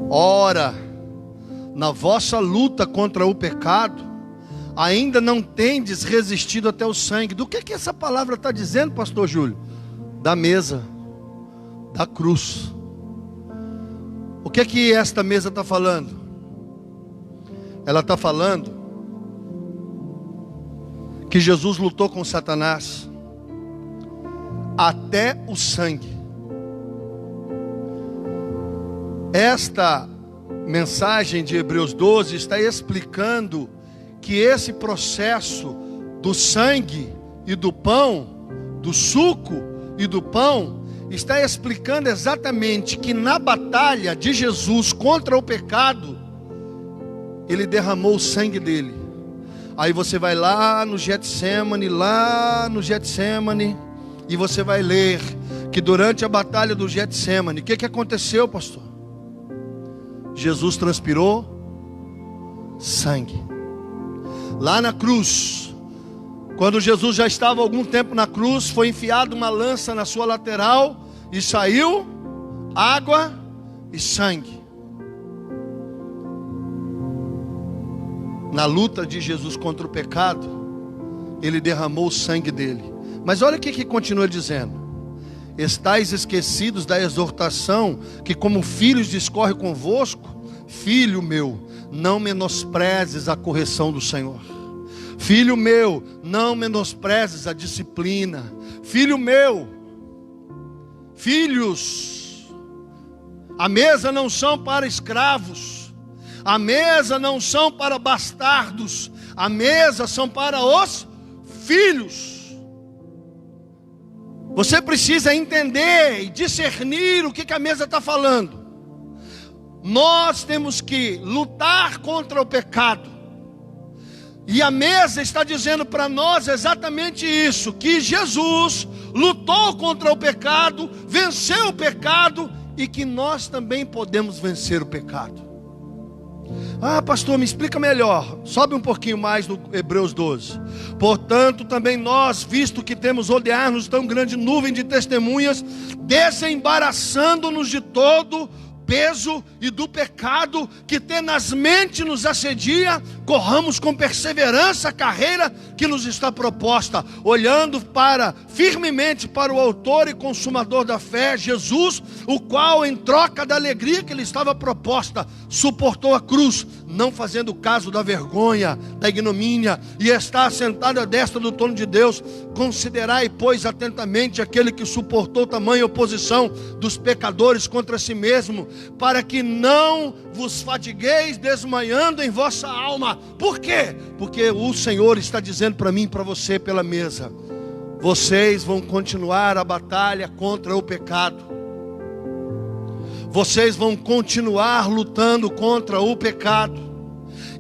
Ora, na vossa luta contra o pecado, ainda não tendes resistido até o sangue. Do que essa palavra está dizendo, pastor Júlio? Da mesa, da cruz. O que esta mesa está falando? Ela está falando que Jesus lutou com Satanás até o sangue. Esta mensagem de Hebreus 12 está explicando que esse processo do sangue e do pão, do suco e do pão, está explicando exatamente que na batalha de Jesus contra o pecado, Ele derramou o sangue dele. Aí você vai lá no Getsemane, e você vai ler que durante a batalha do Getsemane, o que aconteceu, pastor? Jesus transpirou sangue. Lá na cruz, quando Jesus já estava há algum tempo na cruz, foi enfiada uma lança na sua lateral e saiu água e sangue. Na luta de Jesus contra o pecado, Ele derramou o sangue dele. Mas olha o que continua dizendo: estais esquecidos da exortação que como filhos discorre convosco? Filho meu, não menosprezes a correção do Senhor. Filho meu, não menosprezes a disciplina. Filho meu, filhos, a mesa não são para escravos, a mesa não são para bastardos, a mesa são para os filhos. Você precisa entender e discernir o que a mesa está falando. Nós temos que lutar contra o pecado, e a mesa está dizendo para nós exatamente isso, que Jesus lutou contra o pecado, venceu o pecado, e que nós também podemos vencer o pecado. Ah, pastor, me explica melhor. Sobe um pouquinho mais no Hebreus 12. Portanto, também nós, visto que temos rodear-nos tão grande nuvem de testemunhas, desembaraçando-nos de todo peso e do pecado que tenazmente nos assedia, corramos com perseverança a carreira que nos está proposta, olhando firmemente para o autor e consumador da fé, Jesus, o qual, em troca da alegria que lhe estava proposta, suportou a cruz, não fazendo caso da vergonha, da ignomínia, e está assentado à destra do trono de Deus. Considerai, pois, atentamente aquele que suportou tamanha oposição dos pecadores contra si mesmo, para que não vos fatigueis desmanhando em vossa alma. Por quê? Porque o Senhor está dizendo para mim e para você pela mesa: vocês vão continuar a batalha contra o pecado. Vocês vão continuar lutando contra o pecado.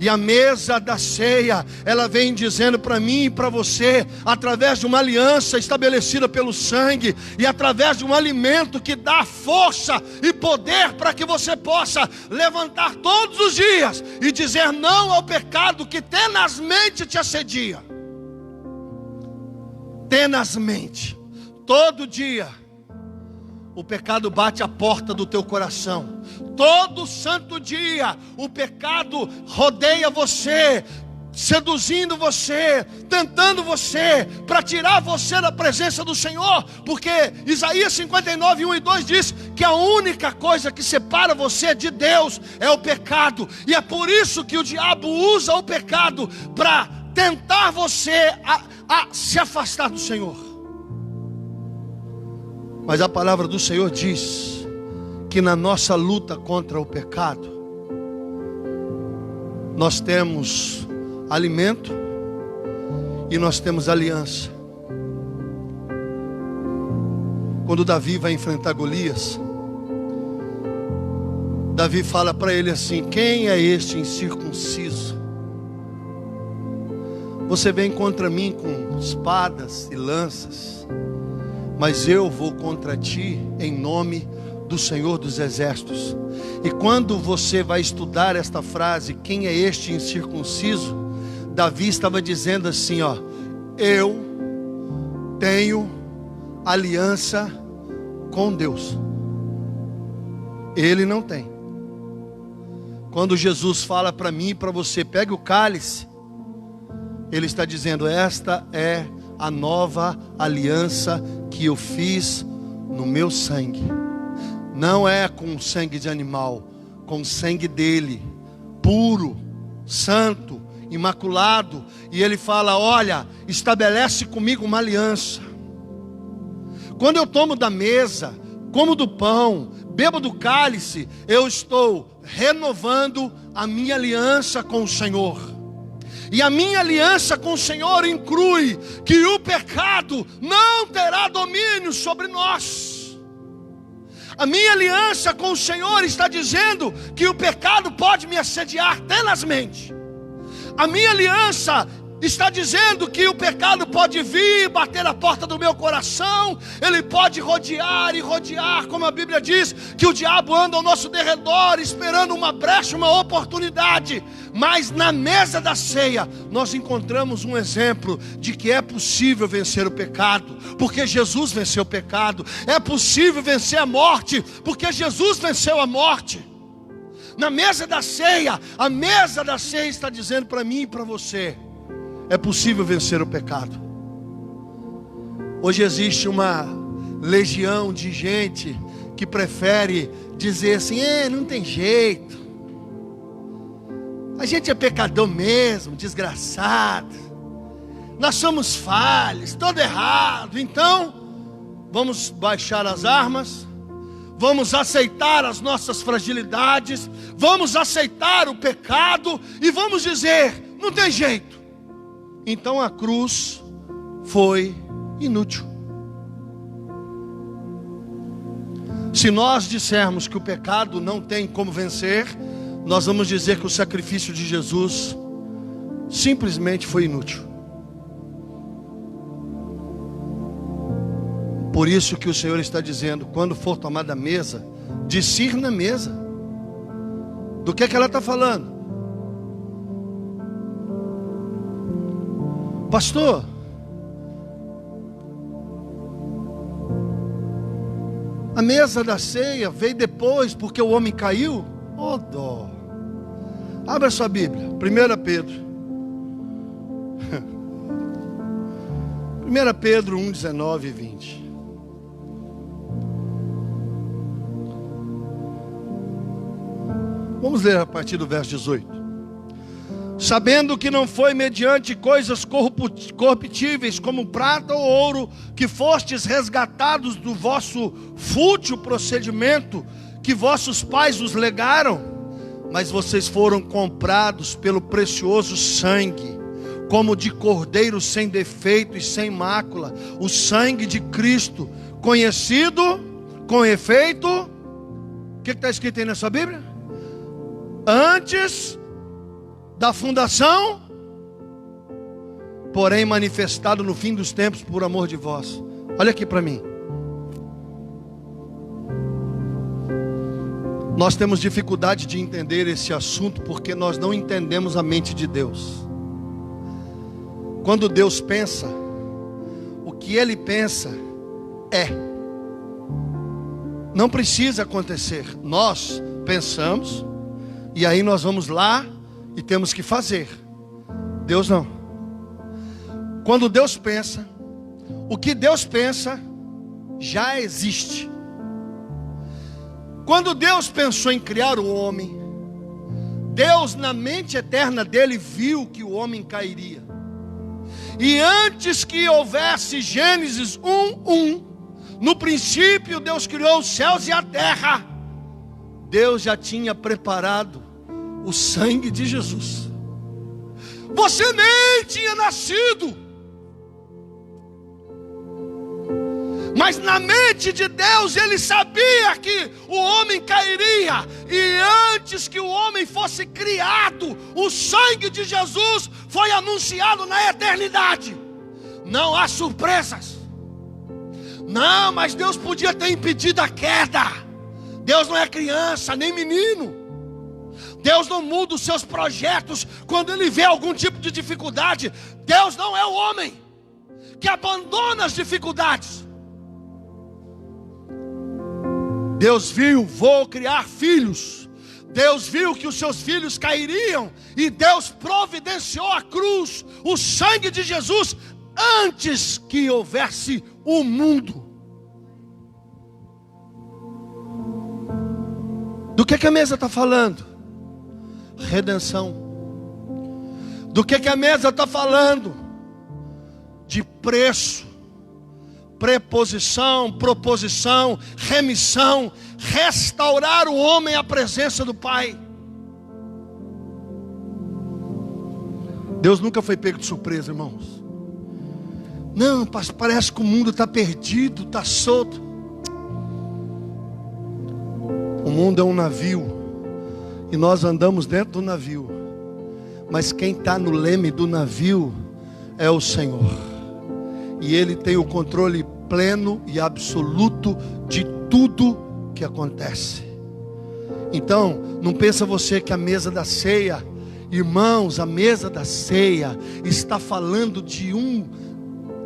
E a mesa da ceia, ela vem dizendo para mim e para você, através de uma aliança estabelecida pelo sangue, e através de um alimento que dá força e poder para que você possa levantar todos os dias e dizer não ao pecado que tenazmente te assedia. Tenazmente, todo dia o pecado bate a porta do teu coração. Todo santo dia o pecado rodeia você, seduzindo você, tentando você, para tirar você da presença do Senhor. Porque Isaías 59, 1 e 2 diz que a única coisa que separa você de Deus é o pecado. E é por isso que o diabo usa o pecado para tentar você a se afastar do Senhor. Mas a palavra do Senhor diz que na nossa luta contra o pecado, nós temos alimento e nós temos aliança. Quando Davi vai enfrentar Golias, Davi fala para ele assim: quem é este incircunciso? Você vem contra mim com espadas e lanças, mas eu vou contra ti em nome do Senhor dos Exércitos. E quando você vai estudar esta frase, quem é este incircunciso? Davi estava dizendo assim, ó: eu tenho aliança com Deus. Ele não tem. Quando Jesus fala para mim e para você, pegue o cálice, Ele está dizendo: esta é a nova aliança que eu fiz no meu sangue. Não é com sangue de animal, com sangue dele, puro, santo, imaculado. E ele fala: olha, estabelece comigo uma aliança. Quando eu tomo da mesa, como do pão, bebo do cálice, eu estou renovando a minha aliança com o Senhor. E a minha aliança com o Senhor inclui que o pecado não terá domínio sobre nós. A minha aliança com o Senhor está dizendo que o pecado pode me assediar tenazmente. A minha aliança está dizendo que o pecado pode vir, bater a porta do meu coração. Ele pode rodear e rodear, como a Bíblia diz, que o diabo anda ao nosso derredor, esperando uma brecha, uma oportunidade. Mas na mesa da ceia, nós encontramos um exemplo de que é possível vencer o pecado, porque Jesus venceu o pecado. É possível vencer a morte, porque Jesus venceu a morte. Na mesa da ceia, a mesa da ceia está dizendo para mim e para você: é possível vencer o pecado. Hoje existe uma legião de gente que prefere dizer assim: não tem jeito, a gente é pecador mesmo, desgraçado, nós somos falhos, todo errado. Então vamos baixar as armas, vamos aceitar as nossas fragilidades, vamos aceitar o pecado e vamos dizer: não tem jeito. Então a cruz foi inútil. Se nós dissermos que o pecado não tem como vencer, nós vamos dizer que o sacrifício de Jesus simplesmente foi inútil. Por isso que o Senhor está dizendo: quando for tomar da mesa, discirna a mesa. Do que ela está falando? Pastor, A mesa da ceia veio depois porque o homem caiu? Oh, dó. Abra sua Bíblia, 1 Pedro. 1 Pedro 1, 19 e 20. Vamos ler a partir do verso 18. Sabendo que não foi mediante coisas corruptíveis, como prata ou ouro, que fostes resgatados do vosso fútil procedimento, que vossos pais os legaram, mas vocês foram comprados pelo precioso sangue, como de cordeiro sem defeito e sem mácula, o sangue de Cristo, conhecido com efeito. O que está escrito aí na sua Bíblia? Antes da fundação, porém manifestado no fim dos tempos por amor de vós. Olha aqui para mim. Nós temos dificuldade de entender esse assunto porque nós não entendemos a mente de Deus. Quando Deus pensa, o que Ele pensa é. Não precisa acontecer. Nós pensamos e aí nós vamos lá e temos que fazer. Deus não. Quando Deus pensa, o que Deus pensa já existe. Quando Deus pensou em criar o homem, Deus na mente eterna dele viu que o homem cairia. E antes que houvesse Gênesis 1:1, no princípio Deus criou os céus e a terra. Deus já tinha preparado o sangue de Jesus. Você nem tinha nascido, mas na mente de Deus Ele sabia que o homem cairia. E antes que o homem fosse criado, o sangue de Jesus foi anunciado na eternidade. Não há surpresas. Não, mas Deus podia ter impedido a queda. Deus não é criança, nem menino. Deus não muda os seus projetos quando Ele vê algum tipo de dificuldade. Deus não é o homem que abandona as dificuldades. Deus viu, vou criar filhos. Deus viu que os seus filhos cairiam. E Deus providenciou a cruz, o sangue de Jesus, antes que houvesse o mundo. Do que a mesa está falando? Redenção. Do que a mesa está falando? De preço, preposição, proposição, remissão, restaurar o homem à presença do Pai. Deus nunca foi pego de surpresa, irmãos. Não, parece que o mundo está perdido, está solto. O mundo é um navio e nós andamos dentro do navio, mas quem está no leme do navio é o Senhor, e Ele tem o controle pleno e absoluto de tudo que acontece. Então, não pensa você que a mesa da ceia, irmãos, a mesa da ceia está falando de um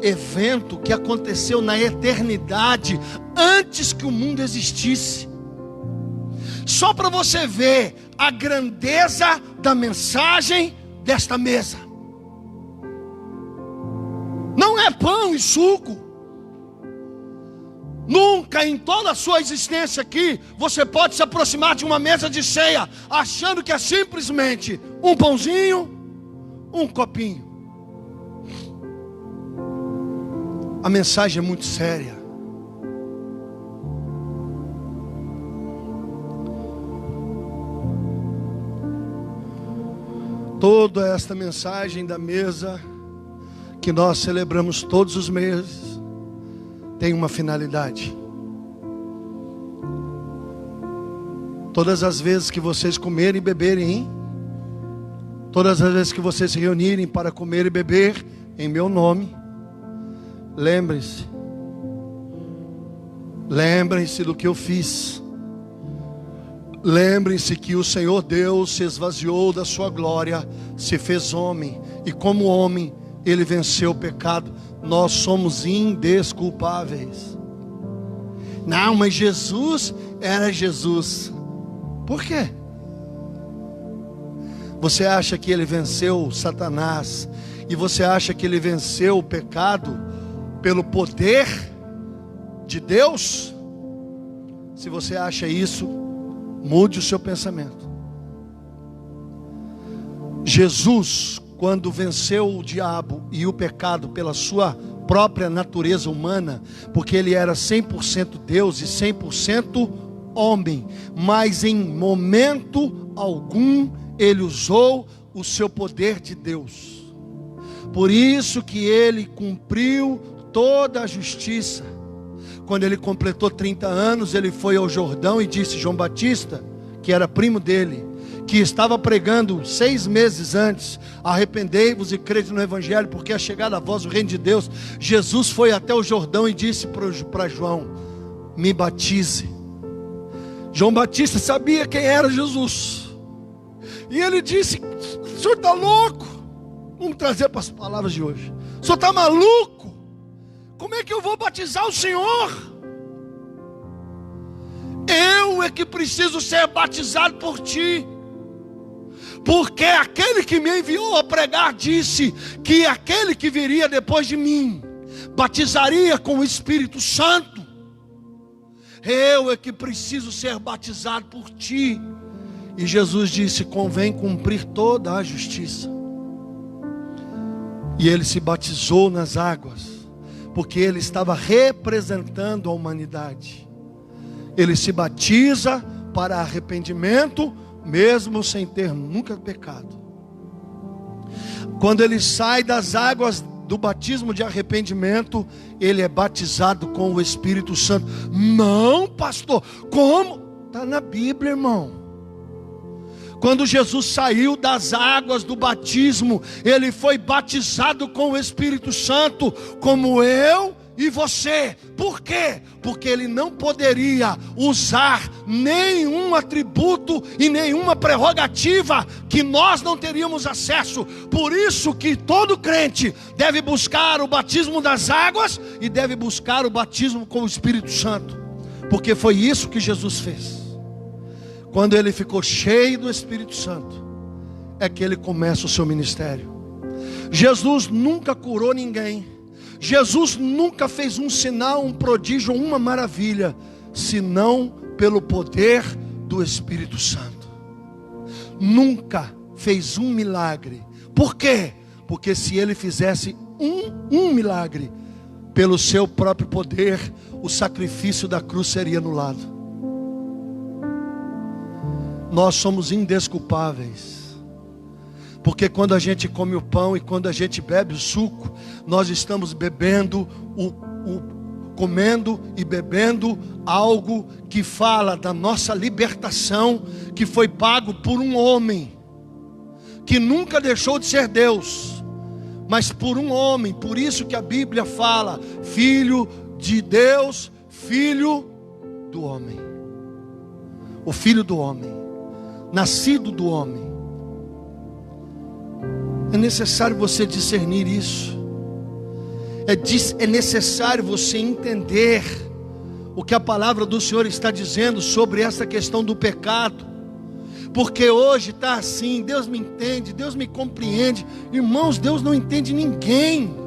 evento que aconteceu na eternidade, antes que o mundo existisse. Só para você ver a grandeza da mensagem desta mesa. Não é pão e suco. Nunca em toda a sua existência aqui você pode se aproximar de uma mesa de ceia achando que é simplesmente um pãozinho, um copinho. A mensagem é muito séria. Toda esta mensagem da mesa que nós celebramos todos os meses tem uma finalidade. Todas as vezes que vocês comerem e beberem, todas as vezes que vocês se reunirem para comer e beber em meu nome, lembrem-se do que eu fiz. Lembrem-se que o Senhor Deus se esvaziou da sua glória, se fez homem, e como homem Ele venceu o pecado. Nós somos indesculpáveis. Não, mas Jesus era Jesus. Por quê? Você acha que ele venceu Satanás e você acha que ele venceu o pecado pelo poder de Deus? Se você acha isso, mude o seu pensamento. Jesus, quando venceu o diabo e o pecado pela sua própria natureza humana, porque ele era 100% Deus e 100% homem, mas em momento algum ele usou o seu poder de Deus. Por isso que ele cumpriu toda a justiça. Quando ele completou 30 anos, ele foi ao Jordão e disse: João Batista, que era primo dele, que estava pregando 6 meses antes: arrependei-vos e crede no Evangelho, porque é chegada a vós o reino de Deus. Jesus foi até o Jordão e disse para João: me batize. João Batista sabia quem era Jesus, e ele disse: o senhor está louco? Vamos trazer para as palavras de hoje. O senhor está maluco? Como é que eu vou batizar o senhor? Eu é que preciso ser batizado por ti, porque aquele que me enviou a pregar disse que aquele que viria depois de mim batizaria com o Espírito Santo. Eu é que preciso ser batizado por ti. E Jesus disse: convém cumprir toda a justiça. E ele se batizou nas águas, porque ele estava representando a humanidade. Ele se batiza para arrependimento, mesmo sem ter nunca pecado. Quando ele sai das águas do batismo de arrependimento, ele é batizado com o Espírito Santo. Não, pastor, como? Está na Bíblia, irmão. Quando Jesus saiu das águas do batismo, ele foi batizado com o Espírito Santo, como eu e você. Por quê? Porque ele não poderia usar nenhum atributo e nenhuma prerrogativa que nós não teríamos acesso. Por isso que todo crente deve buscar o batismo das águas e deve buscar o batismo com o Espírito Santo, porque foi isso que Jesus fez. Quando ele ficou cheio do Espírito Santo, é que ele começa o seu ministério. Jesus nunca curou ninguém. Jesus nunca fez um sinal, um prodígio, uma maravilha, senão pelo poder do Espírito Santo. Nunca fez um milagre. Por quê? Porque se ele fizesse um milagre, pelo seu próprio poder, o sacrifício da cruz seria anulado. Nós somos indesculpáveis, porque quando a gente come o pão e quando a gente bebe o suco, nós estamos bebendo, comendo e bebendo algo que fala da nossa libertação, que foi pago por um homem, que nunca deixou de ser Deus, mas por um homem. Por isso que a Bíblia fala: Filho de Deus, Filho do homem. O Filho do homem, nascido do homem. É necessário você discernir isso. É necessário você entender o que a palavra do Senhor está dizendo sobre essa questão do pecado. Porque hoje está assim: Deus me entende, Deus me compreende. Irmãos, Deus não entende ninguém.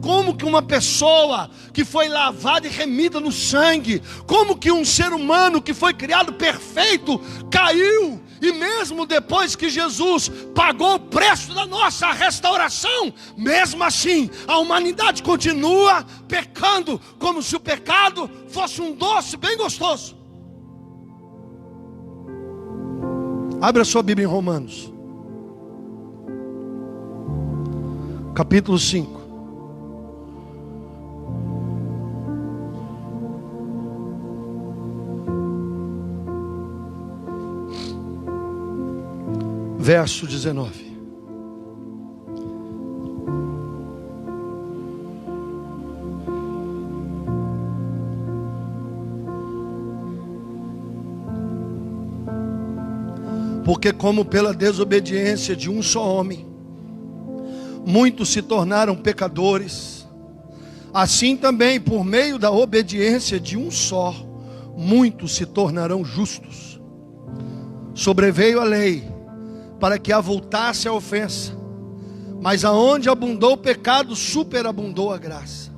Como que uma pessoa que foi lavada e remida no sangue, como que um ser humano que foi criado perfeito caiu? E mesmo depois que Jesus pagou o preço da nossa restauração, mesmo assim a humanidade continua pecando, como se o pecado fosse um doce bem gostoso. Abra sua Bíblia em Romanos, capítulo 5. Verso 19. Porque como pela desobediência de um só homem, muitos se tornaram pecadores, assim também, por meio da obediência de um só, muitos se tornarão justos. Sobreveio a lei, para que avultasse a ofensa, mas aonde abundou o pecado, superabundou a graça,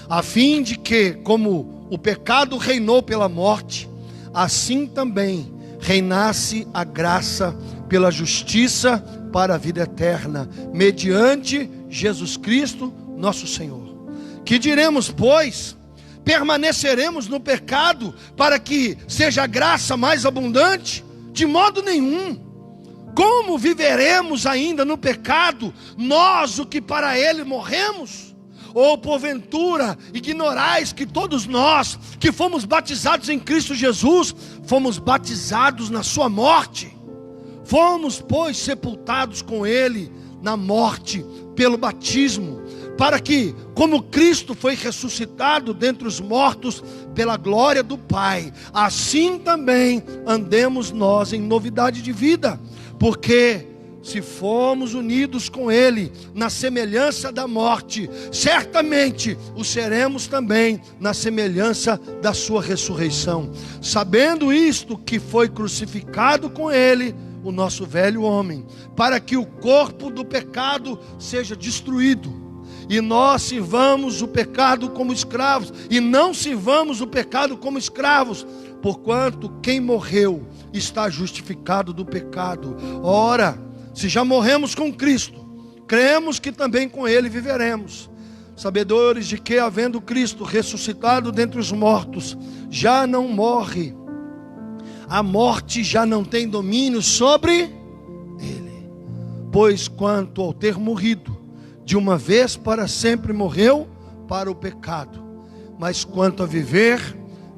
a fim de que, como o pecado reinou pela morte, assim também reinasse a graça pela justiça para a vida eterna, mediante Jesus Cristo, nosso Senhor. Que diremos, pois? Permaneceremos no pecado para que seja a graça mais abundante? De modo nenhum. Como viveremos ainda no pecado, nós, o que para ele morremos? Ou porventura ignorais que todos nós que fomos batizados em Cristo Jesus, fomos batizados na sua morte? Fomos, pois, sepultados com ele na morte pelo batismo, para que, como Cristo foi ressuscitado dentre os mortos pela glória do Pai, assim também andemos nós em novidade de vida. Porque se formos unidos com ele na semelhança da morte, certamente o seremos também na semelhança da sua ressurreição. Sabendo isto, que foi crucificado com ele o nosso velho homem, para que o corpo do pecado seja destruído, e nós sirvamos o pecado como escravos, e não sirvamos o pecado como escravos, porquanto quem morreu está justificado do pecado. Ora, se já morremos com Cristo, cremos que também com ele viveremos, sabedores de que, havendo Cristo ressuscitado dentre os mortos, já não morre, a morte já não tem domínio sobre ele. Pois quanto ao ter morrido, de uma vez para sempre morreu para o pecado, mas quanto a viver,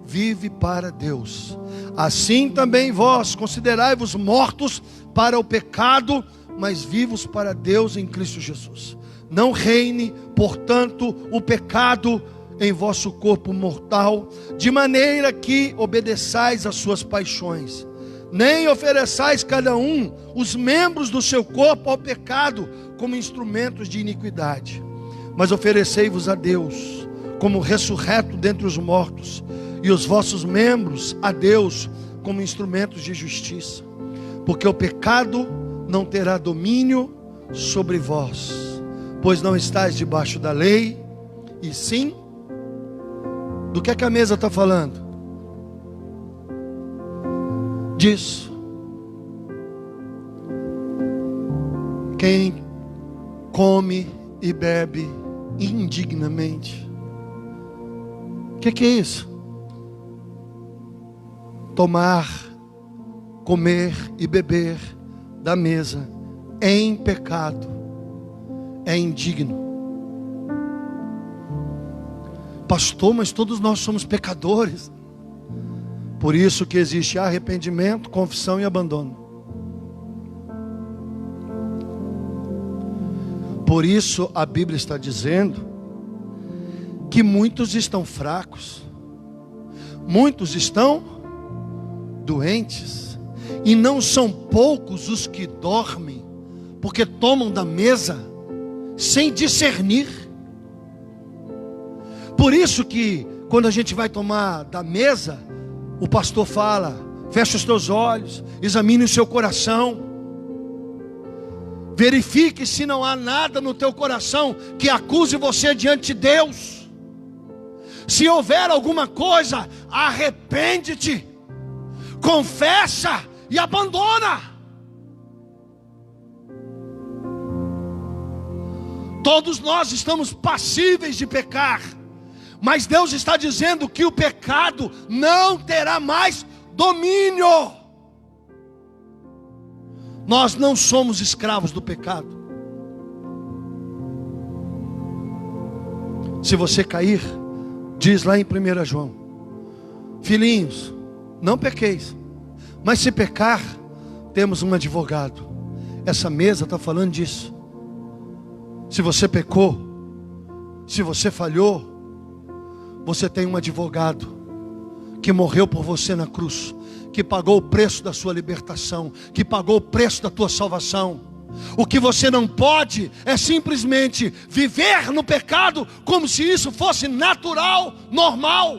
vive para Deus. Assim também vós considerai-vos mortos para o pecado, mas vivos para Deus em Cristo Jesus. Não reine, portanto, o pecado em vosso corpo mortal, de maneira que obedeçais às suas paixões. Nem ofereçais cada um os membros do seu corpo ao pecado como instrumentos de iniquidade, mas oferecei-vos a Deus como ressurreto dentre os mortos, e os vossos membros a Deus como instrumentos de justiça. Porque o pecado não terá domínio sobre vós, pois não estáis debaixo da lei, e sim, do que a mesa está falando? Disso. Quem come e bebe indignamente. O que é isso? Tomar, comer e beber da mesa em pecado é indigno. Pastor, mas todos nós somos pecadores. Por isso que existe arrependimento, confissão e abandono. Por isso a Bíblia está dizendo que muitos estão fracos, muitos estão doentes, e não são poucos os que dormem, porque tomam da mesa sem discernir. Por isso que quando a gente vai tomar da mesa, o pastor fala: feche os teus olhos, examine o seu coração, verifique se não há nada no teu coração que acuse você diante de Deus. Se houver alguma coisa, arrepende-te, confessa e abandona. Todos nós estamos passíveis de pecar, mas Deus está dizendo que o pecado não terá mais domínio. Nós não somos escravos do pecado. Se você cair, diz lá em 1 João: filhinhos, não pequeis, mas se pecar, temos um advogado. Essa mesa está falando disso. Se você pecou, se você falhou, você tem um advogado que morreu por você na cruz, que pagou o preço da sua libertação, que pagou o preço da tua salvação. O que você não pode é simplesmente viver no pecado como se isso fosse natural, normal.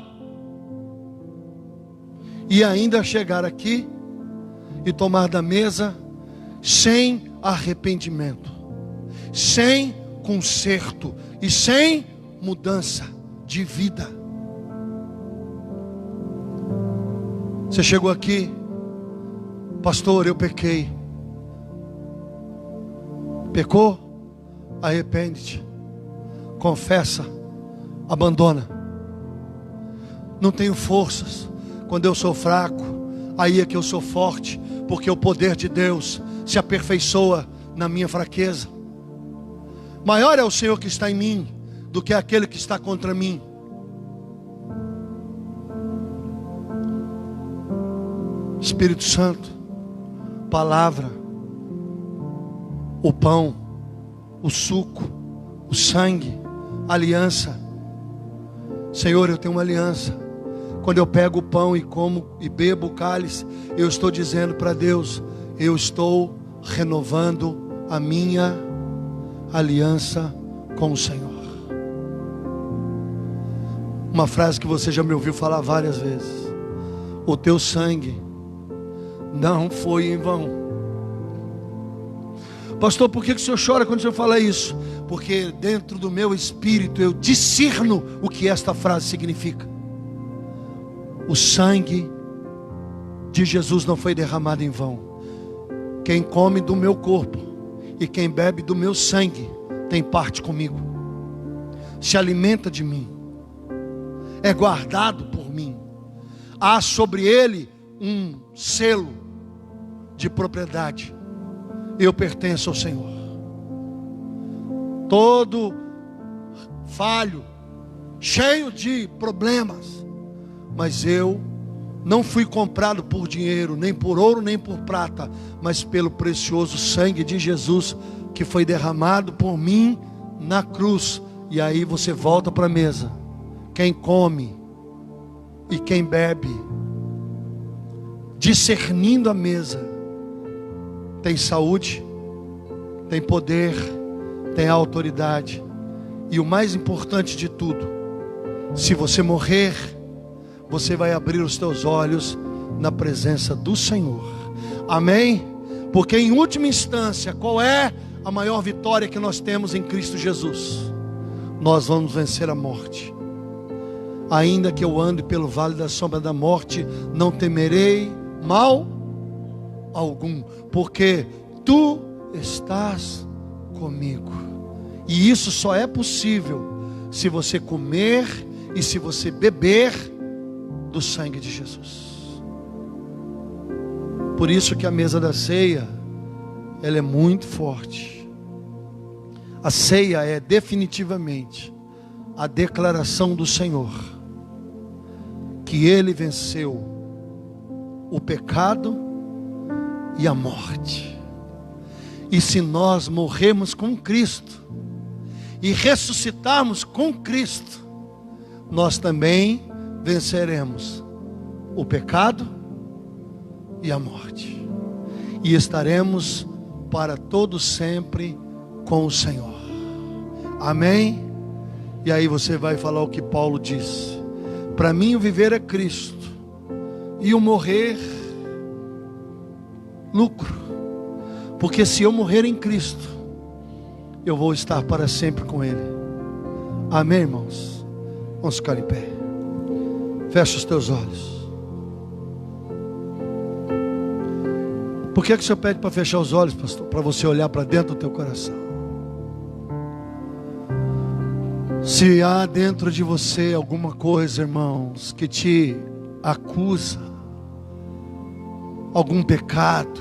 E ainda chegar aqui e tomar da mesa sem arrependimento, sem conserto e sem mudança de vida. Você chegou aqui, pastor, eu pequei. Pecou? Arrepende-te, confessa, abandona. Não tenho forças. Quando eu sou fraco, aí é que eu sou forte, porque o poder de Deus se aperfeiçoa na minha fraqueza. Maior é o Senhor que está em mim do que aquele que está contra mim. Espírito Santo, palavra, o pão, o suco, o sangue, aliança. Senhor, eu tenho uma aliança. Quando eu pego o pão e como e bebo o cálice, eu estou dizendo para Deus, eu estou renovando a minha aliança com o Senhor. Uma frase que você já me ouviu falar várias vezes: o teu sangue não foi em vão. Pastor, por que o senhor chora quando o senhor fala isso? Porque dentro do meu espírito eu discerno o que esta frase significa. O sangue de Jesus não foi derramado em vão. Quem come do meu corpo e quem bebe do meu sangue tem parte comigo, se alimenta de mim, é guardado por mim. Há sobre ele um selo de propriedade. Eu pertenço ao Senhor. Todo falho, cheio de problemas, mas eu não fui comprado por dinheiro, nem por ouro, nem por prata, mas pelo precioso sangue de Jesus, que foi derramado por mim na cruz. E aí você volta para a mesa. Quem come e quem bebe, discernindo a mesa, tem saúde, tem poder, tem autoridade. E o mais importante de tudo, se você morrer, você vai abrir os teus olhos na presença do Senhor. Amém? Porque em última instância, qual é a maior vitória que nós temos em Cristo Jesus? Nós vamos vencer a morte. Ainda que eu ande pelo vale da sombra da morte, não temerei mal algum, porque tu estás comigo. E isso só é possível se você comer e se você beber do sangue de Jesus. Por isso que a mesa da ceia, ela é muito forte. A ceia é definitivamente a declaração do Senhor que Ele venceu o pecado e a morte. E se nós morrermos com Cristo e ressuscitarmos com Cristo, nós também venceremos o pecado e a morte, e estaremos para todo sempre com o Senhor. Amém? E aí você vai falar o que Paulo disse: para mim o viver é Cristo e o morrer lucro, porque se eu morrer em Cristo, eu vou estar para sempre com Ele. Amém, irmãos? Vamos ficar em pé. Fecha os teus olhos. Por que o Senhor pede para fechar os olhos, pastor? Para você olhar para dentro do teu coração. Se há dentro de você alguma coisa, irmãos, que te acusa, algum pecado,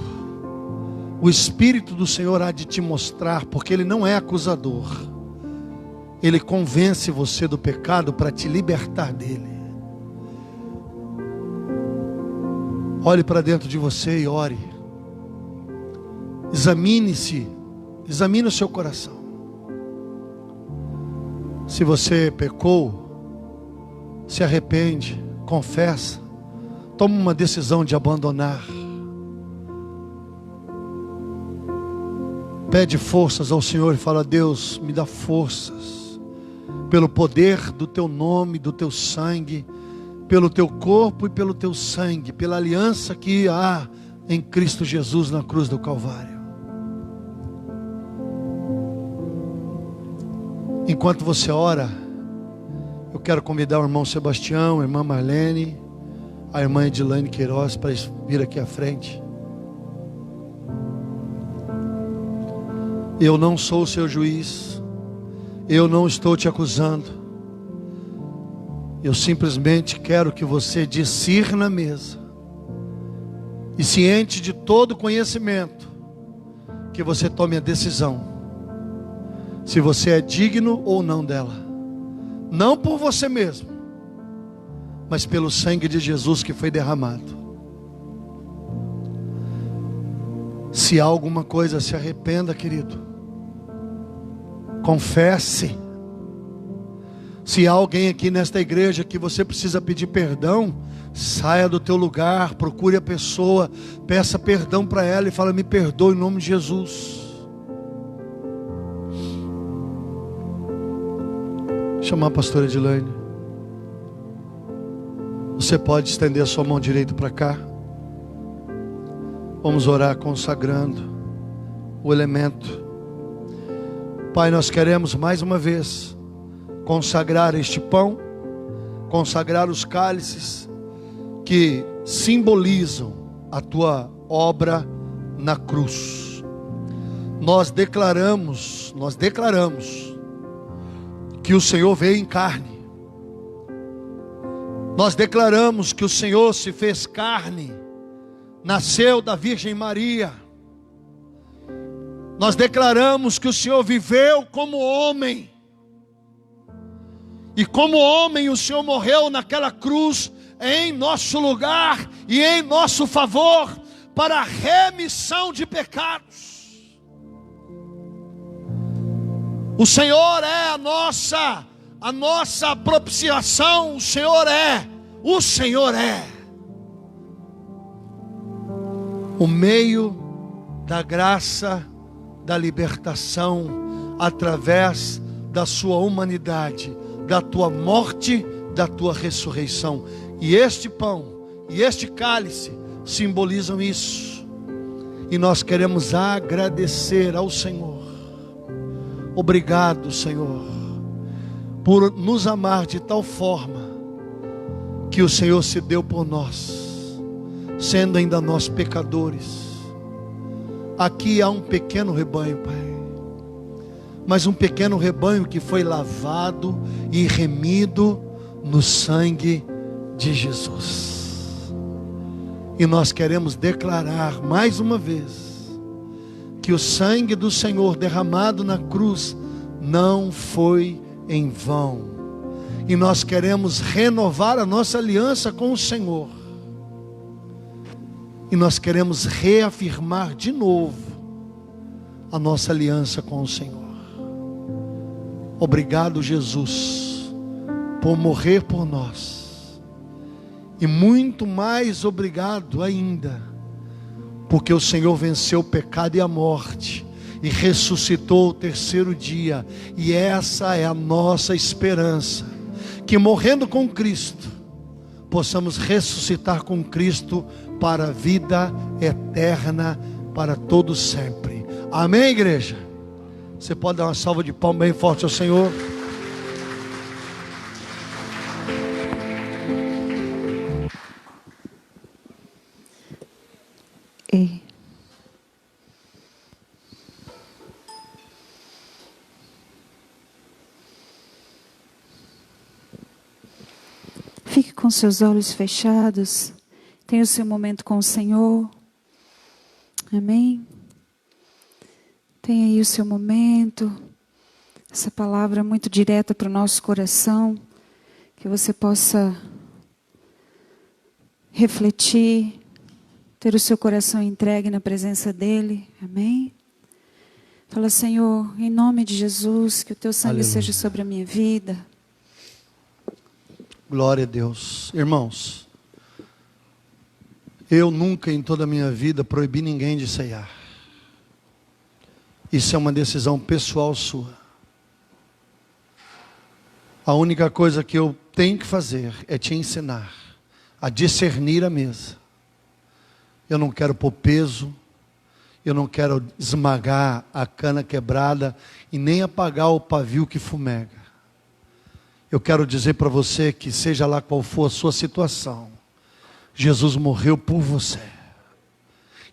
o Espírito do Senhor há de te mostrar, porque Ele não é acusador. Ele convence você do pecado para te libertar dele. Olhe para dentro de você e ore. Examine-se, examine o seu coração. Se você pecou, se arrepende, confessa, toma uma decisão de abandonar. Pede forças ao Senhor e fala: Deus, me dá forças, pelo poder do teu nome, do teu sangue, pelo teu corpo e pelo teu sangue, pela aliança que há em Cristo Jesus na cruz do Calvário. Enquanto você ora, eu quero convidar o irmão Sebastião, a irmã Marlene, a irmã Edilane Queiroz para vir aqui à frente. Eu não sou o seu juiz, eu não estou te acusando, eu simplesmente quero que você discirna a mesa e, ciente de todo conhecimento, que você tome a decisão se você é digno ou não dela, não por você mesmo, mas pelo sangue de Jesus que foi derramado. Se há alguma coisa, se arrependa, querido, confesse. Se há alguém aqui nesta igreja que você precisa pedir perdão, saia do teu lugar, procure a pessoa, peça perdão para ela e fala: me perdoe em nome de Jesus. Chamar a pastora Edilane. Você pode estender a sua mão direita para cá. Vamos orar consagrando o elemento. Pai, nós queremos mais uma vez consagrar este pão, consagrar os cálices que simbolizam a tua obra na cruz. Nós declaramos que o Senhor veio em carne. Nós declaramos que o Senhor se fez carne, nasceu da Virgem Maria. Nós declaramos que o Senhor viveu como homem, e como homem o Senhor morreu naquela cruz em nosso lugar e em nosso favor, para a remissão de pecados. O Senhor é a nossa propiciação. O Senhor é o meio da graça, da libertação, através da sua humanidade, da tua morte, da tua ressurreição. E este pão e este cálice simbolizam isso. E nós queremos agradecer ao Senhor. Obrigado, Senhor, por nos amar de tal forma que o Senhor se deu por nós, sendo ainda nós pecadores. Aqui há um pequeno rebanho, Pai, mas um pequeno rebanho que foi lavado e remido no sangue de Jesus. E nós queremos declarar mais uma vez que o sangue do Senhor derramado na cruz não foi em vão. E nós queremos renovar a nossa aliança com o Senhor. E nós queremos reafirmar de novo a nossa aliança com o Senhor. Obrigado, Jesus, por morrer por nós. E muito mais obrigado ainda, porque o Senhor venceu o pecado e a morte, e ressuscitou o terceiro dia. E essa é a nossa esperança, que morrendo com Cristo, possamos ressuscitar com Cristo para a vida eterna, para todo sempre. Amém, igreja? Você pode dar uma salva de palmas bem forte ao Senhor? Ei. Fique com seus olhos fechados. Tenha o seu momento com o Senhor. Amém? Tenha aí o seu momento. Essa palavra muito direta para o nosso coração. Que você possa refletir. Ter o seu coração entregue na presença dEle. Amém? Fala: Senhor, em nome de Jesus, que o Teu sangue seja sobre a minha vida. Glória a Deus. Irmãos, eu nunca em toda a minha vida proibi ninguém de ceiar. Isso é uma decisão pessoal sua. A única coisa que eu tenho que fazer é te ensinar a discernir a mesa. Eu não quero pôr peso, eu não quero esmagar a cana quebrada e nem apagar o pavio que fumega. Eu quero dizer para você que seja lá qual for a sua situação, Jesus morreu por você.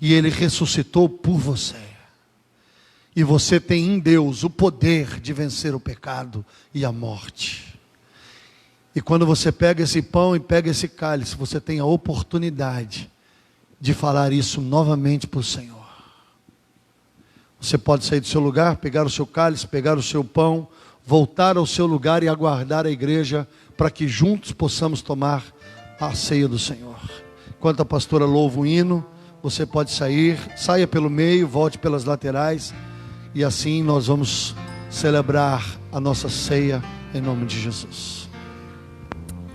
E Ele ressuscitou por você. E você tem em Deus o poder de vencer o pecado e a morte. E quando você pega esse pão e pega esse cálice, você tem a oportunidade de falar isso novamente para o Senhor. Você pode sair do seu lugar, pegar o seu cálice, pegar o seu pão, voltar ao seu lugar e aguardar a igreja para que juntos possamos tomar a ceia do Senhor. Enquanto a pastora louva o hino, você pode sair, saia pelo meio, volte pelas laterais, e assim nós vamos celebrar a nossa ceia em nome de Jesus.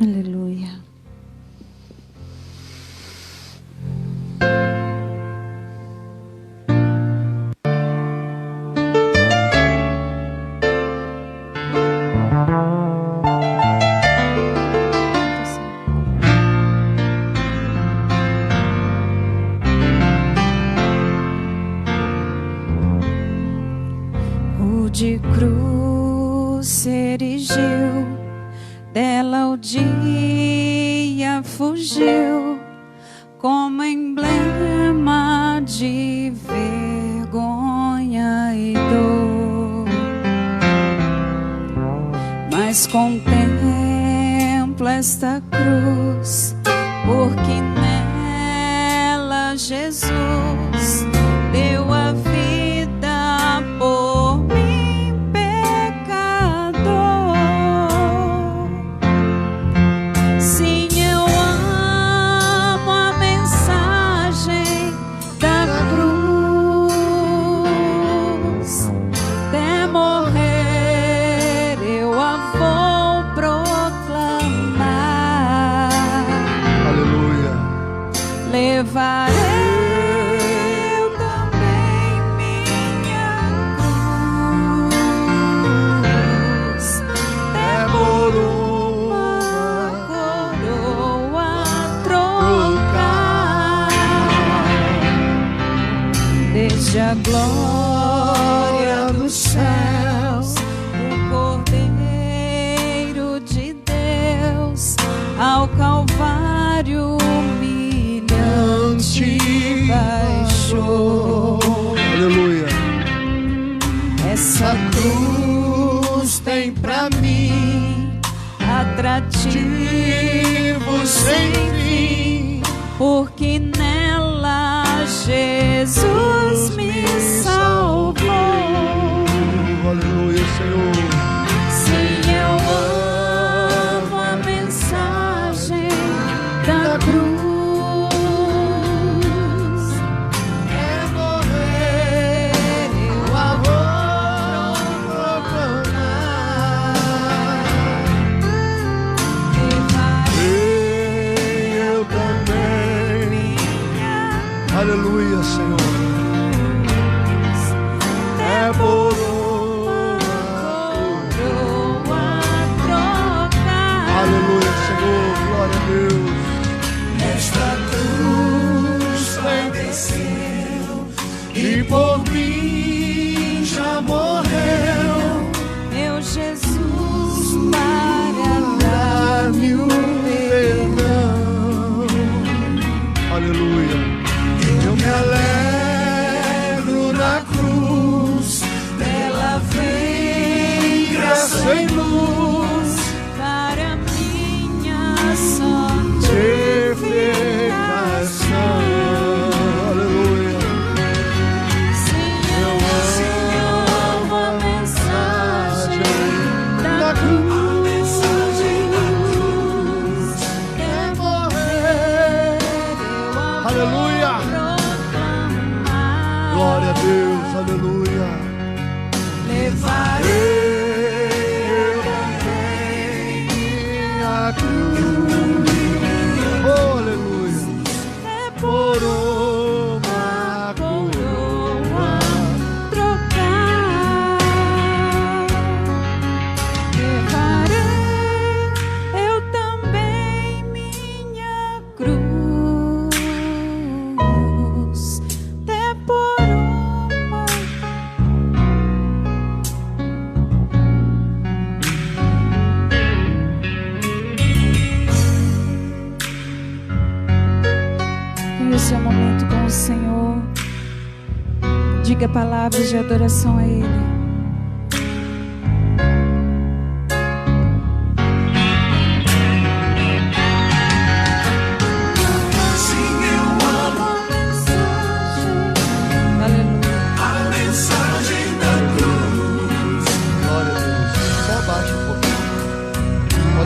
Aleluia. De cruz se erigiu, dela o dia fugiu, como emblema de vergonha e dor. Mas contempla esta cruz, porque nela Jesus deu a vida por mim. Eu também minha cruz, demorou uma coroa trocar, desde a glória dos céus, o Cordeiro de Deus, ao Calvário baixou. Aleluia. Essa cruz tem pra mim atrativo sem fim, porque nela Jesus me salvou. Aleluia, Senhor. Sim, eu amo a mensagem da cruz. Aleluia, Senhor. Demorou a trocar. Aleluia, Senhor. Glória a Deus. Esta cruz padeceu e por mim já morreu. Meu Jesus, para dar-me o perdão. Aleluia. Eu me alegro seu momento com o Senhor. Diga palavras de adoração a Ele.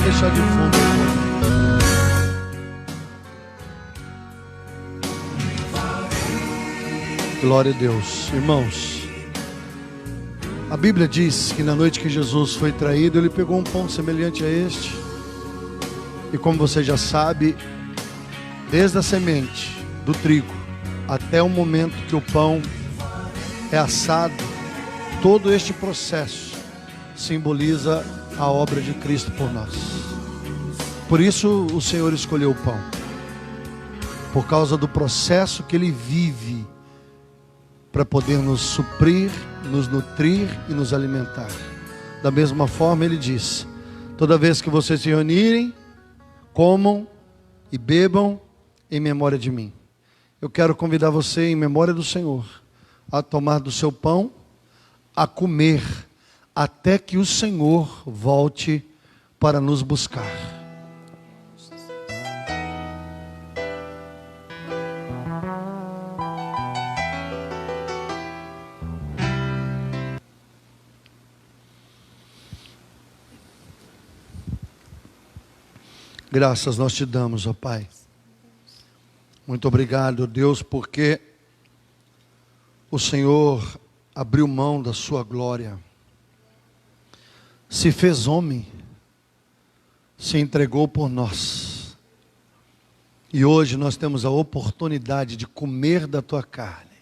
Deixar de fundo. Glória a Deus. Irmãos, a Bíblia diz que na noite que Jesus foi traído, Ele pegou um pão semelhante a este. E como você já sabe, desde a semente do trigo até o momento que o pão é assado, todo este processo simboliza a obra de Cristo por nós. Por isso o Senhor escolheu o pão, por causa do processo que Ele vive para poder nos suprir, nos nutrir e nos alimentar. Da mesma forma Ele diz: toda vez que vocês se reunirem, comam e bebam em memória de mim. Eu quero convidar você, em memória do Senhor, a tomar do seu pão, a comer, até que o Senhor volte para nos buscar. Graças nós te damos, ó Pai. Muito obrigado, Deus, porque o Senhor abriu mão da sua glória, se fez homem, se entregou por nós. E hoje nós temos a oportunidade de comer da tua carne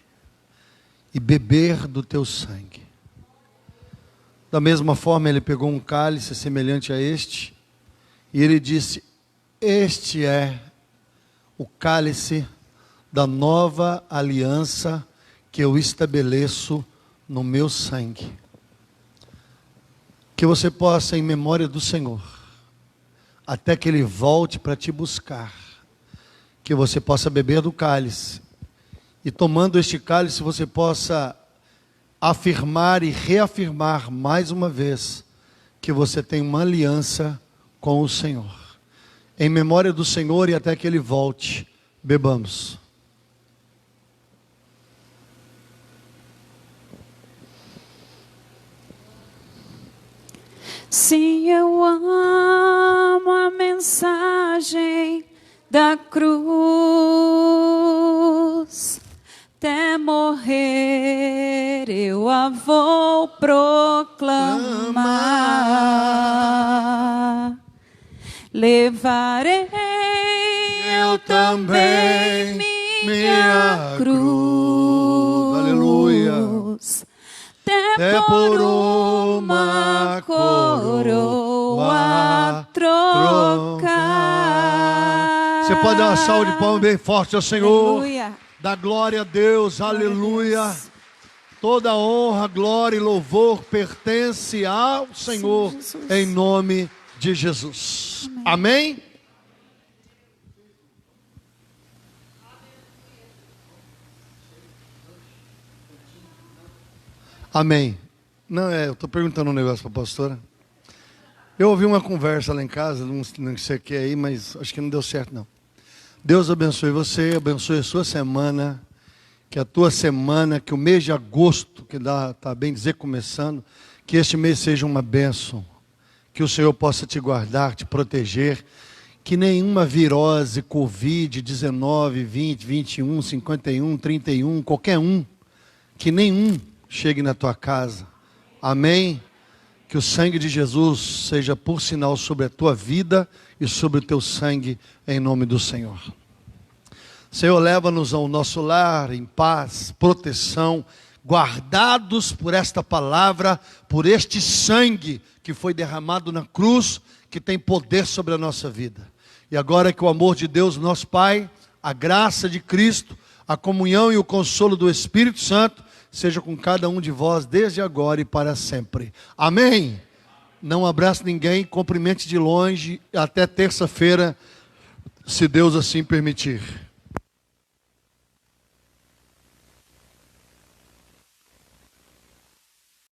e beber do teu sangue. Da mesma forma, Ele pegou um cálice semelhante a este, e Ele disse: este é o cálice da nova aliança que eu estabeleço no meu sangue. Que você possa, em memória do Senhor, até que Ele volte para te buscar, que você possa beber do cálice, e tomando este cálice você possa afirmar e reafirmar mais uma vez que você tem uma aliança com o Senhor. Em memória do Senhor e até que Ele volte, bebamos. Sim, eu amo a mensagem da cruz. Até morrer eu a vou proclamar. Levarei eu também minha cruz. Aleluia. Até por uma coroa trocar. Você pode dar uma salva de palmas bem forte ao Senhor. Aleluia. Dá glória a Deus, aleluia. Toda honra, glória e louvor pertence ao Senhor, sim, em nome de Jesus. Amém? Amém. Não, eu estou perguntando um negócio para a pastora. Eu ouvi uma conversa lá em casa, não sei o que aí, mas acho que não deu certo não. Deus abençoe você, abençoe a sua semana, que a tua semana, que o mês de agosto, que está bem dizer começando, que este mês seja uma bênção, que o Senhor possa te guardar, te proteger, que nenhuma virose, Covid, 19, 20, 21, 51, 31, qualquer um, que nenhum chegue na tua casa. Amém? Que o sangue de Jesus seja por sinal sobre a tua vida e sobre o teu sangue, em nome do Senhor. Senhor, leva-nos ao nosso lar em paz, proteção, guardados por esta palavra, por este sangue que foi derramado na cruz, que tem poder sobre a nossa vida. E agora que o amor de Deus, nosso Pai, a graça de Cristo, a comunhão e o consolo do Espírito Santo, seja com cada um de vós, desde agora e para sempre. Amém? Não abrace ninguém, cumprimente de longe, até terça-feira, se Deus assim permitir.